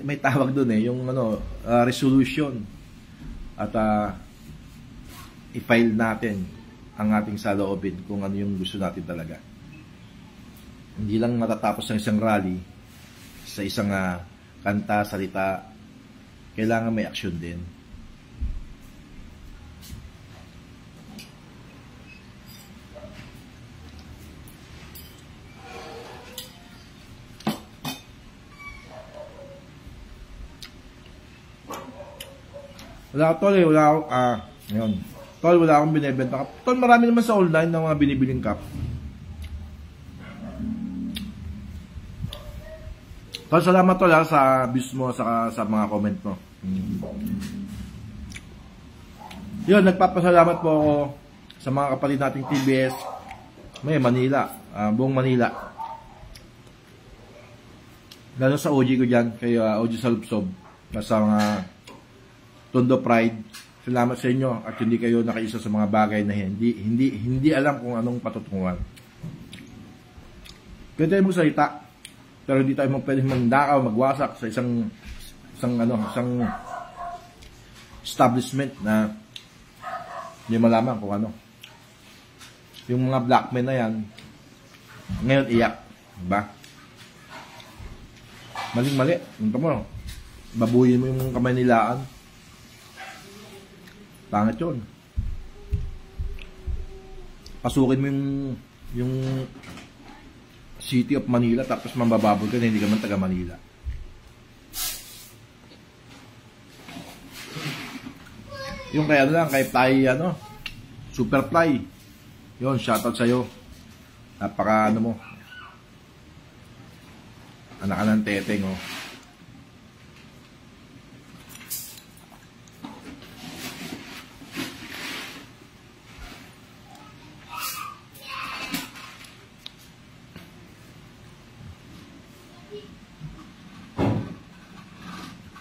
may tawag doon yung resolution at i-file natin ang ating saloobin kung ano yung gusto natin talaga. Hindi lang matatapos ng isang rally sa isang kanta, salita. Kailangan may action din. Wala akong binibenta cup. Tol, marami naman sa online ng mga binibiling cup. Tol, salamat tol sa views mo sa mga comment mo. Yun, nagpapasalamat po ako sa mga kapatid nating TBS, May Manila, buong Manila. Lalo sa OG ko dyan, kay OG Salubsob, nasa mga Tondo Pride. Salamat sa inyo at hindi kayo nakaisa sa mga bagay na hindi alam kung anong patutunguhan. Pwede tayo magsalita, pero hindi tayo pwede mandakaw, magwasak sa isang establishment na hindi malaman kung ano. Yung mga black men na yan, ngayon iyak. Diba? Maling-mali. Ito mo, babuyin mo yung kamay nilaan. Pangit yun. Pasukin mo yung City of Manila tapos mambababol ka na hindi ka man taga Manila. Yung kaya lang, kay Fly, Superfly. Yun, shoutout sa'yo. Napaka, mo, anak ka ng teteng, oh.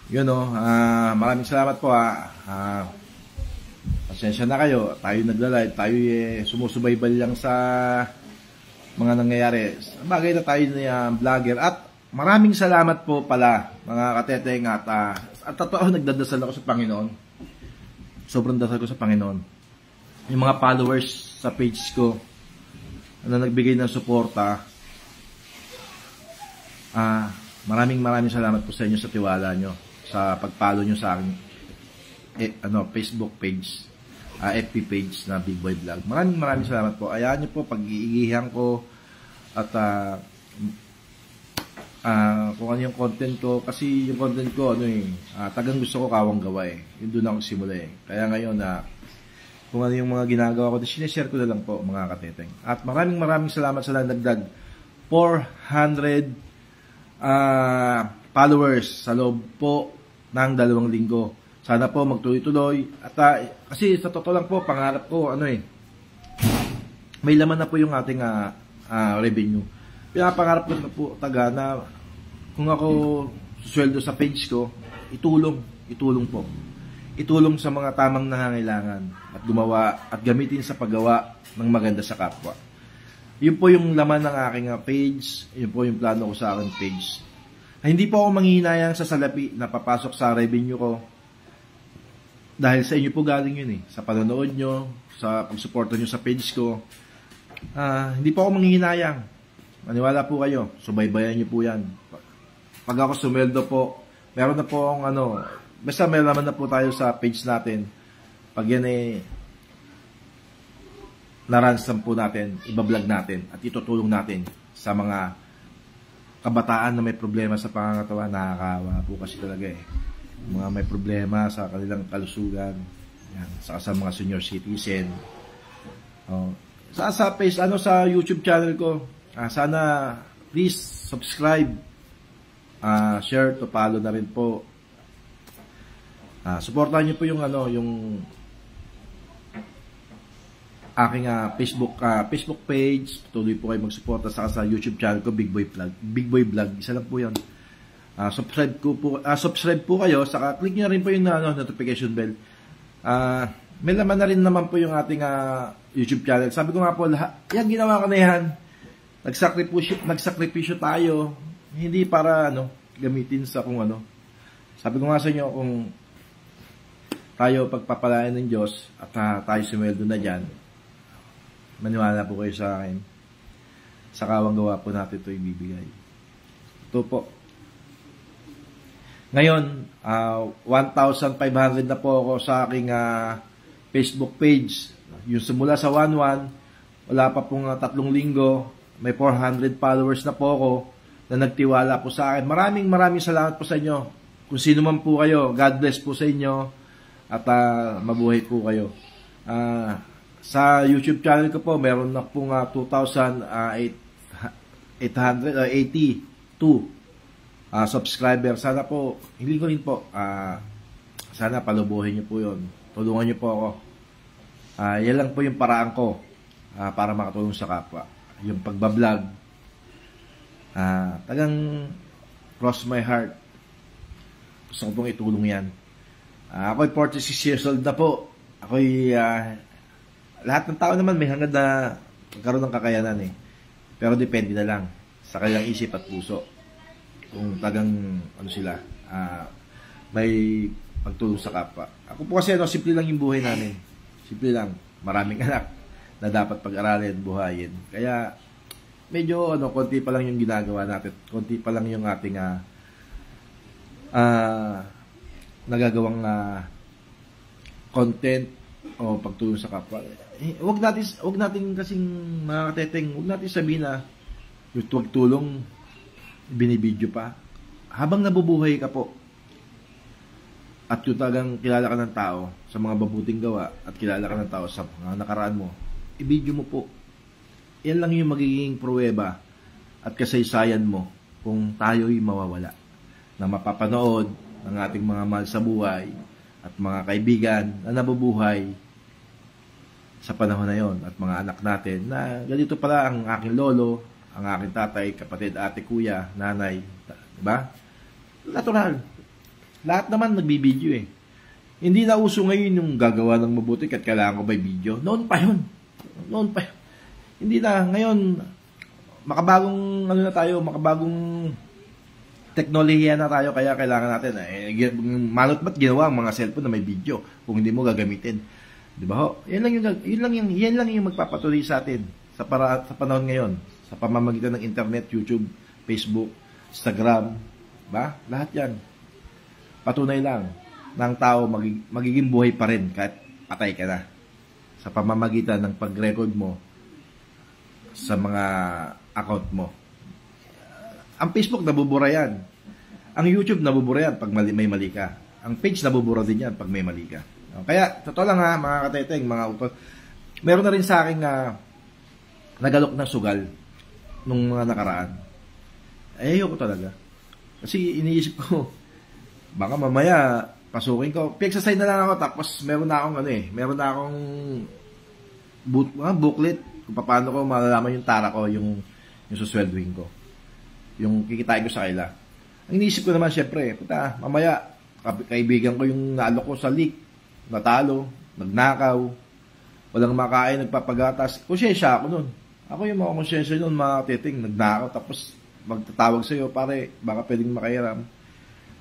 Yun, oh. Maraming salamat po, pasensya na kayo, tayo nagla-live, tayo sumusubaybay lang sa mga nangyayari. Bagay na tayo na vlogger. At maraming salamat po pala, mga kateteng, at totoo, nagdadasal ako sa Panginoon. Sobrang dasal ko sa Panginoon. Yung mga followers sa page ko na nagbigay ng suporta, maraming salamat po sa inyo sa tiwala nyo, sa pag-follow nyo sa akin, Facebook page. FB page na Big Boy Vlog. Maraming salamat po. Ayahan nyo po pag-iigihan ko at kung ano yung content ko. Kasi yung content ko, tagang gusto ko kawang gawa eh. Yun doon ako simula eh. Kaya ngayon kung ano yung mga ginagawa ko, sinishare ko na lang po mga kateteng. At maraming salamat sa nagdag 400 followers sa loob po ng 2 linggo. Sana po magtuloy-tuloy. At kasi sa totoo lang po, pangarap ko, may laman na po yung ating revenue. Pinapangarap ko na po na kung ako susweldo sa page ko, itulong po. Itulong sa mga tamang nangangailangan at gumawa at gamitin sa paggawa ng maganda sa kapwa. Yun po yung laman ng aking page. Yun po yung plano ko sa aking page. Hindi po ako manghihinayang sa salapi na papasok sa revenue ko. Dahil sa inyo po galing yun eh. Sa panonood nyo, sa pagsuporta nyo sa page ko. Hindi po ako manghihinayang. Maniwala po kayo. Subaybayan nyo po yan. Pag ako sumeldo po, meron na po akong basta may laman na po tayo sa page natin. Pag yan naransan po natin, ibablog natin at itutulong natin sa mga kabataan na may problema sa pangangatawan. Nakakawa po kasi talaga eh. Mga may problema sa kanilang kalusugan, yan, sa mga senior citizen. Sa page, sa YouTube channel ko, sana please subscribe, share to follow na rin po. Suportahan niyo po yung aking Facebook page. Tuloy po kayo magsuporta sa YouTube channel ko, Big Boy Vlog. Isa lang po 'yon. Subscribe po kayo, saka click niyo rin po yung notification bell. May laman na rin naman po yung ating YouTube channel. Sabi ko nga po, yan ginawa ko na yan. Nagsakripisyo tayo, hindi para gamitin sa kung ano. Sabi ko nga sa inyo, kung tayo pagpapalain ng Diyos at tayo sumweldo na dyan, maniwala po kayo sa akin. Sa kawang gawa po natin ito ibibigay. Ito po. Ngayon, 1,500 na po ako sa aking Facebook page. Yung simula sa 1,1, wala pa pong 3 linggo, may 400 followers na po ako na nagtiwala po sa akin. Maraming salamat po sa inyo. Kung sino man po kayo, God bless po sa inyo at mabuhay po kayo. Sa YouTube channel ko po, meron na pong 2,882 subscriber. Sana po, hindi ko rin po, sana palubuhin niyo po yun. Tulungan niyo po ako. Yan lang po yung paraan ko para makatulong sa kapwa. Yung pagbablog, tagang cross my heart. Gusto ko pong itulong yan. Ako'y 46 years old na po. Ako'y, lahat ng tao naman may hangad na magkaroon ng kakayanan eh. Pero depende na lang sa kanilang isip at puso. Kung tagang, ano sila, may pagtulong sa kapwa. Ako po kasi, simple lang yung buhay namin. Simple lang. Maraming anak na dapat pag-aralin, buhayin. Kaya, medyo, konti pa lang yung ginagawa natin. Konti pa lang yung ating, nagagawang content o pagtulong sa kapwa. Wag natin kasing mga kateteng, wag natin sabihin na yung tulong binibidyo pa. Habang nabubuhay ka po at yung talagang kilala ka ng tao sa mga mabuting gawa at kilala ka ng tao sa mga nakaraan mo, ibidyo mo po. Yan lang yung magiging pruweba at kasaysayan mo kung tayo'y mawawala. Na mapapanood ng ating mga mahal sa buhay at mga kaibigan na nabubuhay sa panahon na yon at mga anak natin na ganito pala ang aking lolo, ang aking tatay, kapatid, ate, kuya, nanay, diba? Natural. Lahat naman nagbibideo eh. Hindi na uso ngayon yung gagawa ng mabuti at kailangan ko ba video. Noon pa yun. Hindi na. Ngayon, makabagong makabagong teknolohiya na tayo, kaya kailangan natin malot ba't ginawa ang mga cellphone na may video kung hindi mo gagamitin, di ba ho? Yan lang yung magpapatuloy sa atin sa panahon ngayon, sa pamamagitan ng internet, YouTube, Facebook, Instagram, ba? Lahat yan patunay lang ng tao magiging buhay pa rin kahit patay ka na, sa pamamagitan ng pag-record mo sa mga account mo. Ang Facebook, nabubura yan. Ang YouTube, nabubura yan pag may mali ka. Ang page, nabubura din yan pag may mali ka. Kaya, totoo lang mga kateteng, mga utol. Meron na rin sa akin nagalok ng sugal nung mga nakaraan. Ayoko talaga. Kasi iniisip ko, baka mamaya, pasukin ko. Pag-exercise na lang ako, tapos meron na akong booklet kung paano ko malalaman yung tara ko, yung susweldoin ko. Yung kikitain ko sa kaila. Ang iniisip ko naman, syempre, mamaya, kaibigan ko yung naalok ko sa leak, natalo, nagnakaw, walang makain, nagpapagatas. Konsyensya ako nun. Ako yung mga konsyensya nun, mga titing, nagnakaw, tapos magtatawag sa'yo, pare, baka pwedeng makahiram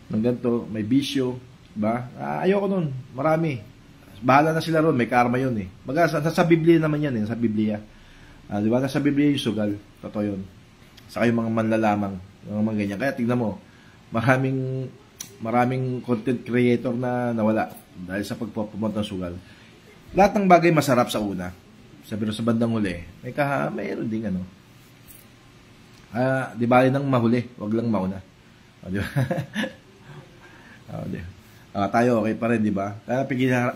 ng ganito, may bisyo, ba? Ayoko nun, marami. Bahala na sila ron, may karma yun eh. Sa Biblia naman yan eh, sa Biblia. Diba? Nasa Biblia yung sugal, totoo yun. Saka yung mga manlalamang, yung mga ganyan. Kaya tignan mo, maraming content creator na nawala dahil sa pagpupunta ng sugal. Lahat ng bagay masarap sa una. Sabi sa bandang huli, mayroon ding di ba nang mahuli, wag lang mauna. Di ba? Tayo okay pa rin, di ba? Kaya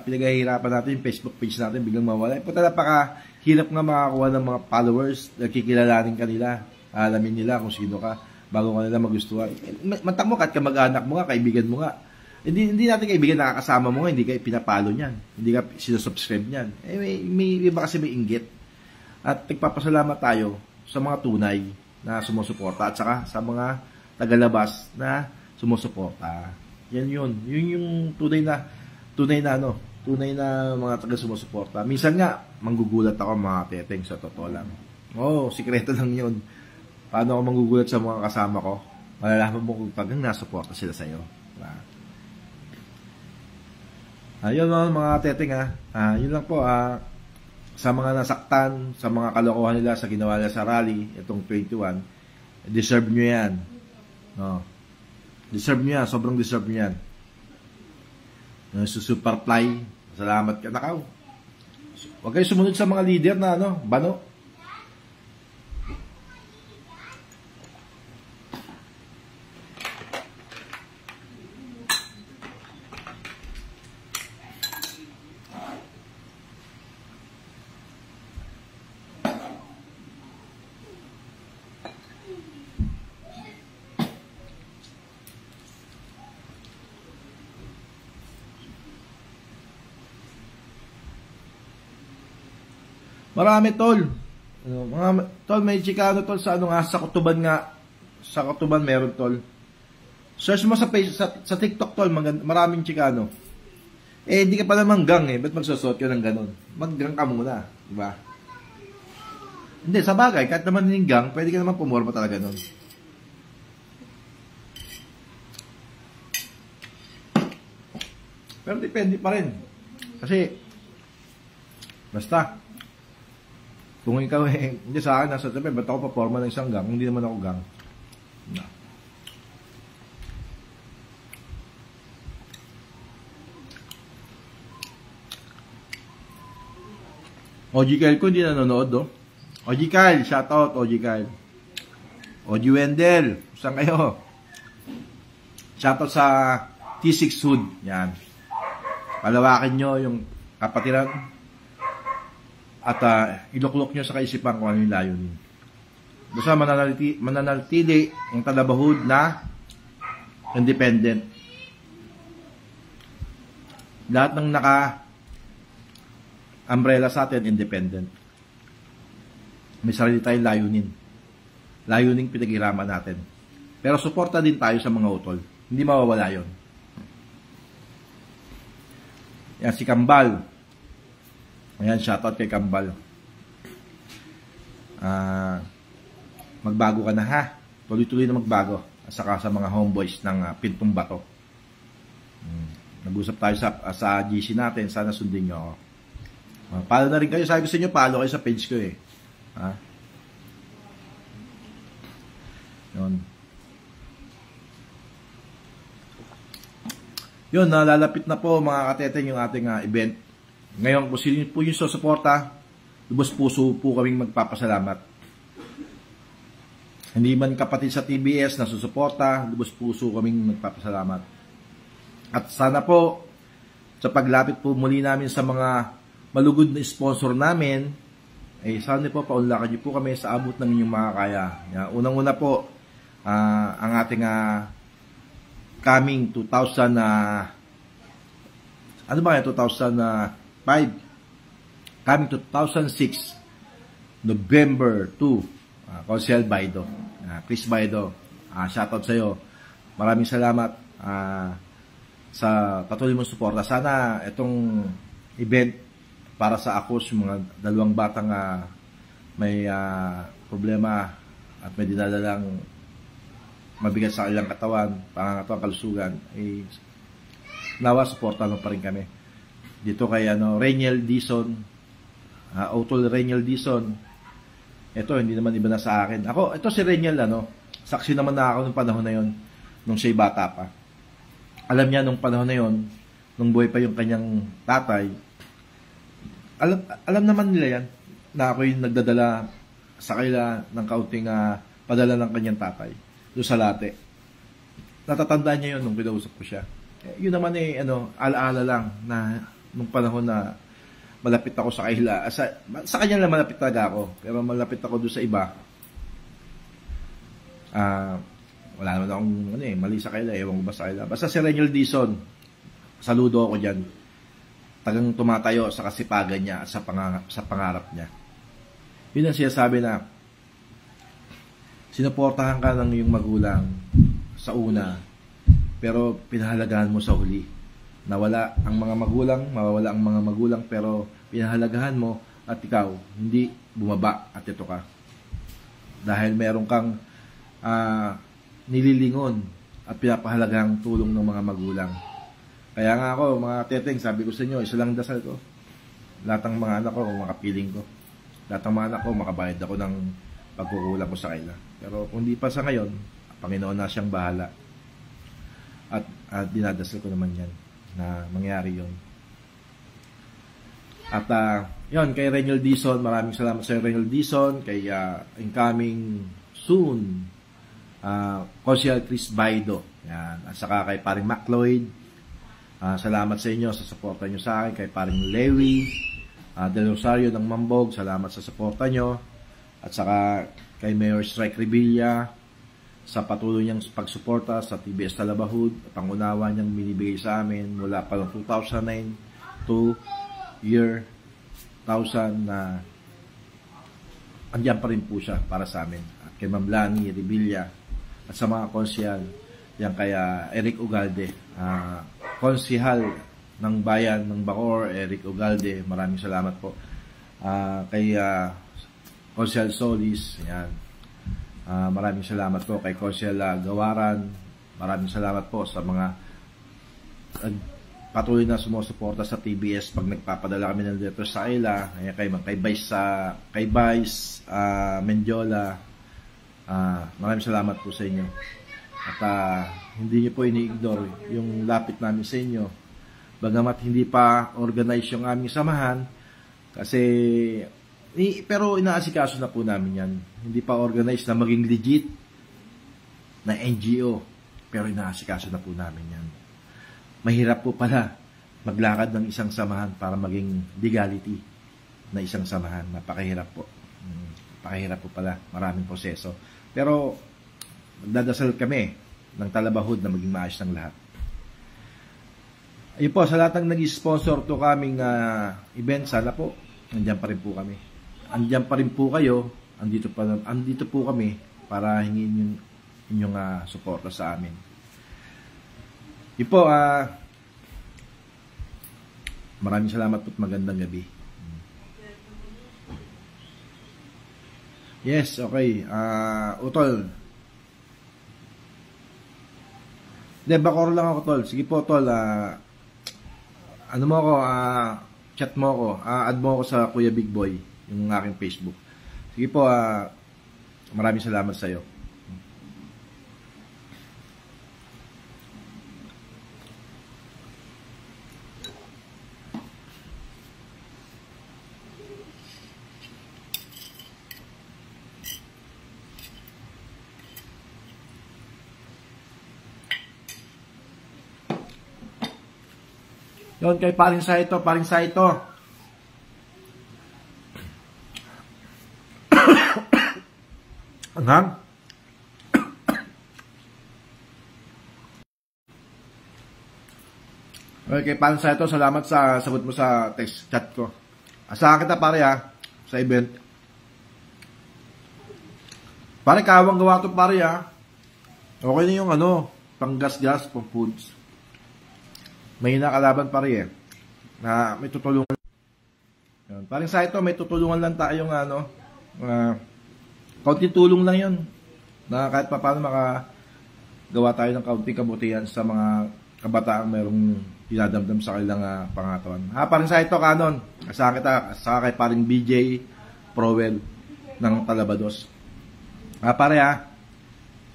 pinaghihirapan natin yung Facebook page natin, biglang mawala. Punta napakahirap nga makakuha ng mga followers, nakikilalanin kanila. Alamin nila kung sino ka bago ka nila magustuhan. Mantak mo, kahit kamag-anak mo nga, kaibigan mo nga. Hindi natin kaibigan, nakakasama mo nga, hindi ka pinapalo niyan. Hindi ka sinusubscribe niyan. May iba kasi may inggit. At nagpapasalamat tayo sa mga tunay na sumusuporta at saka sa mga tagalabas na sumusuporta. Yan yun. Yun yung tunay na mga taga-sumusuporta. Minsan nga, manggugulat ako mga teteng sa totoo lang. Sikreto lang yun. Paano ako manggugulat sa mga kasama ko? Malalaman mo kung tagang nasuporta sila sa'yo. Diba? Yun mga teteng yun lang po. Sa mga nasaktan, sa mga kalokohan nila sa ginawa nila sa rally, itong 21, deserve nyo yan. Deserve nyo yan. Sobrang deserve nyo yan. Superfly. Salamat ka. Nakaw. Huwag kayo sumunod sa mga leader na bano. Marami, tol. Tol, may Chicano, tol, sa ano nga, sa Kutuban nga. Sa Kutuban meron, tol. Search mo sa TikTok, tol, maraming Chicano. Eh, di ka pa naman gang eh. Ba't magsusot yun ng ganun? Mag-gang ka muna. Diba? Hindi, sa bagay, kahit naman yung gang, pwede ka naman pumorma talaga nun. Pero depende pa rin. Kasi, basta, kung ikaw eh, hindi sa akin, nasa sabi, ba't ako paporma ng isang gang? Hindi naman ako gang. No. OG Kyle ko hindi nanonood, do. OG Kyle, shoutout, OG Kyle. OG Wendell, saan kayo? Shoutout sa T6 Hood, yan. Palawakin nyo yung kapatiran at iluklok nyo sa kaisipan kung ano yung layunin. Basta mananatili ang talabahod na independent. Lahat ng umbrella sa atin, independent. May sarili tayong layunin. Layuning pinaghiraman natin. Pero suporta din tayo sa mga utol. Hindi mawawala yun. Yan, si Kambal. Ayan, shoutout kay Kambal. Magbago ka na ha. Tuloy-tuloy na magbago. At saka sa mga homeboys ng Pintong Bato. Nag-usap tayo sa GC natin. Sana sundin nyo ako. Follow na rin kayo. Sabi ko sa inyo, follow kayo sa page ko eh. Ha? Yun. Yun, nalalapit na po mga kateteng yung ating event. Ngayon, kung sino po yung susuporta, lubos puso po kaming magpapasalamat. Hindi man kapatid sa TBS na susuporta, lubos puso kaming magpapasalamat. At sana po, sa paglapit po muli namin sa mga malugod na sponsor namin, eh sana po paunlakan niyo po kami sa abot ng inyong makakaya. Unang-una po, ang ating coming 2000 ano ba yan? 2005 coming 2006 November 2 Consel Baido, Chris Baido, shoutout sa iyo. Maraming salamat sa patuloy mong suporta. Sana itong event para sa AKOS, mga dalawang batang may problema at may dinadalang mabigat sa ilang katawan, pangangatuang kalusugan, eh, nawa, supportan pa rin kami. Dito kay Reniel Dison, Otol Reniel Dison, ito, hindi naman iba na sa akin. Ito si Reniel, saksi naman na ako nung panahon na yon, nung siya'y bata pa. Alam niya nung panahon na yon, nung buhay pa yung kanyang tatay, alam naman nila yan, na ako yung nagdadala sa kanila ng kaunting padala ng kanyang tatay doon sa Late. Natatandaan niya yun nung kinausap ko siya. Yun naman alaala lang na nung panahon na malapit ako sa kanila. Sa kanya lang malapit talaga ako. Pero malapit ako doon sa iba. Wala naman akong mali sa kanila. Ewan ko ba sa kanila. Basta si Reniel Dison, saludo ako dyan. Tagang tumatayo sa kasipagan niya at sa pangarap niya. Yun ang sinasabi na sinuportahan ka ng iyong magulang sa una, pero pinahalagahan mo sa huli. Nawala ang mga magulang, mawawala ang mga magulang, pero pinahalagahan mo at ikaw, hindi bumaba at ito ka. Dahil meron kang nililingon at pinapahalagahan tulong ng mga magulang. Kaya nga ako, mga teteng, sabi ko sa inyo, isa lang dasal ko. Lahat ng mga anak ko, makapiling ko. Lahat ng mga anak ko, makabayad ako ng pagkukulang ko sa kanila. Pero kung di pa sa ngayon, Panginoon na siyang bahala. At dinadasal ko naman yan na mangyari yon. At yon, kay Reniel Dison, maraming salamat sa Reniel Dison, kay incoming soon, Consel Chris Baido, yan. At saka kay paring MacLeod, salamat sa inyo sa suporta nyo sa akin, kay paring Lewy, Del Rosario ng Mambog, salamat sa suporta nyo. At saka kay Mayor Strike Revilla sa patuloy niyang pagsuporta sa TBS Talabahud, pangunawa niyang binibigay sa amin mula pa noong 2009 to year 2000 na andyan pa rin po siya para sa amin. At kay Ma'am Lani Revilla at sa mga konsyal, yan kaya Eric Ugalde, konsihal ng bayan ng Bacoor, Eric Ugalde, maraming salamat po. Kay Konsyal Solis, yan. Maraming salamat po kay Konsyal Gawaran, maraming salamat po sa mga patuloy na sumusuporta sa TBS pag nagpapadala kami ng letter sa kanila. Kay Vice Mendiola, maraming salamat po sa inyo. At hindi niyo po ini-ignore yung lapit namin sa inyo. Bagamat hindi pa organize yung aming samahan, pero inaasikaso na po namin yan. Hindi pa organize na maging legit na NGO, pero inaasikaso na po namin yan. Mahirap po pala maglakad ng isang samahan para maging legality na isang samahan. Napakahirap po. Napakahirap po pala. Maraming proseso. Pero magdadasal kami ng talabahod na maging maayos ng lahat. Ayun po, sa lahat ng nag-sponsor to kaming event, sana po, nandiyan pa rin po kami. Andiyan pa rin po kayo, andito po kami para hingin yung inyong suporta sa amin. Yun po, maraming salamat po at magandang gabi. Yes, okay. Utol. Bacoor lang ako, tol. Sige po, tol. Ano mo ako, chat mo ako. Add mo ako sa Kuya Big Boy, yung aking Facebook. Sige po, maraming salamat sa iyo. Yun, kay paring Saito. Anghang? Okay, paring Saito, salamat sa sagot mo sa text chat ko. Asahan kita pare sa event. Pare, kawang gawa to pare Okay na yung panggas-gas, pang foods. May nakalaban pa rin na may tutulungan. Parang sa ito, may tutulungan lang tayong kaunting tulong lang yun. Na kahit pa paano makagawa tayo ng kaunting kabutihan sa mga kabataang mayroong dinadamdam sa kanilang pangatawan. Parang sa ito, Kanon. Kasama kita, saka kay paring BJ Prowell ng Talabados. Pare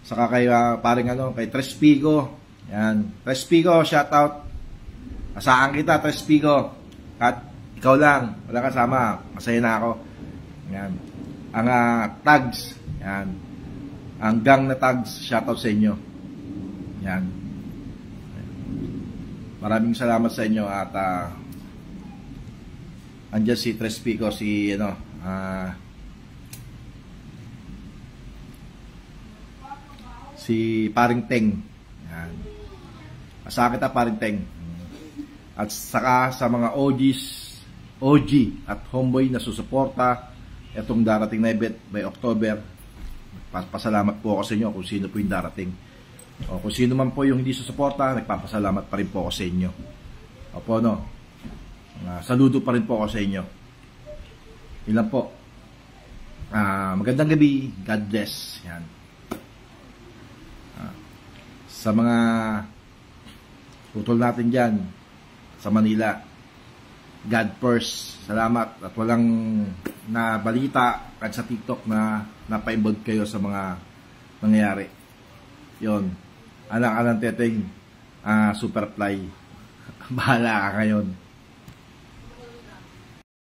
saka kay paring kay Trespigo. Yan. Trespigo, shout out. Asahan kita, Trespigo. At ikaw lang, wala kasama. Masaya na ako. Yan. Ang tags. Yan. Ang gang na tags, shoutout sa inyo. Yan. Maraming salamat sa inyo at andyan si Trespigo, si si Paring Teng. Yan. Asahan kita, Paring Teng. At saka sa mga OG at homeboy na susuporta itong darating na event by October. Pasalamat po ako sa inyo kung sino po yung darating. O kung sino man po yung hindi susuporta, nagpapasalamat pa rin po ako sa inyo. Opo, saludo pa rin po ako sa inyo. Ilan po. Magandang gabi. God bless. Yan. Sa mga utol natin dyan sa Manila, God first. Salamat at walang na balita at sa TikTok na napa-involve kayo sa mga nangyayari. Yon. Alang-alang teteng Superfly. Bahala ka ngayon.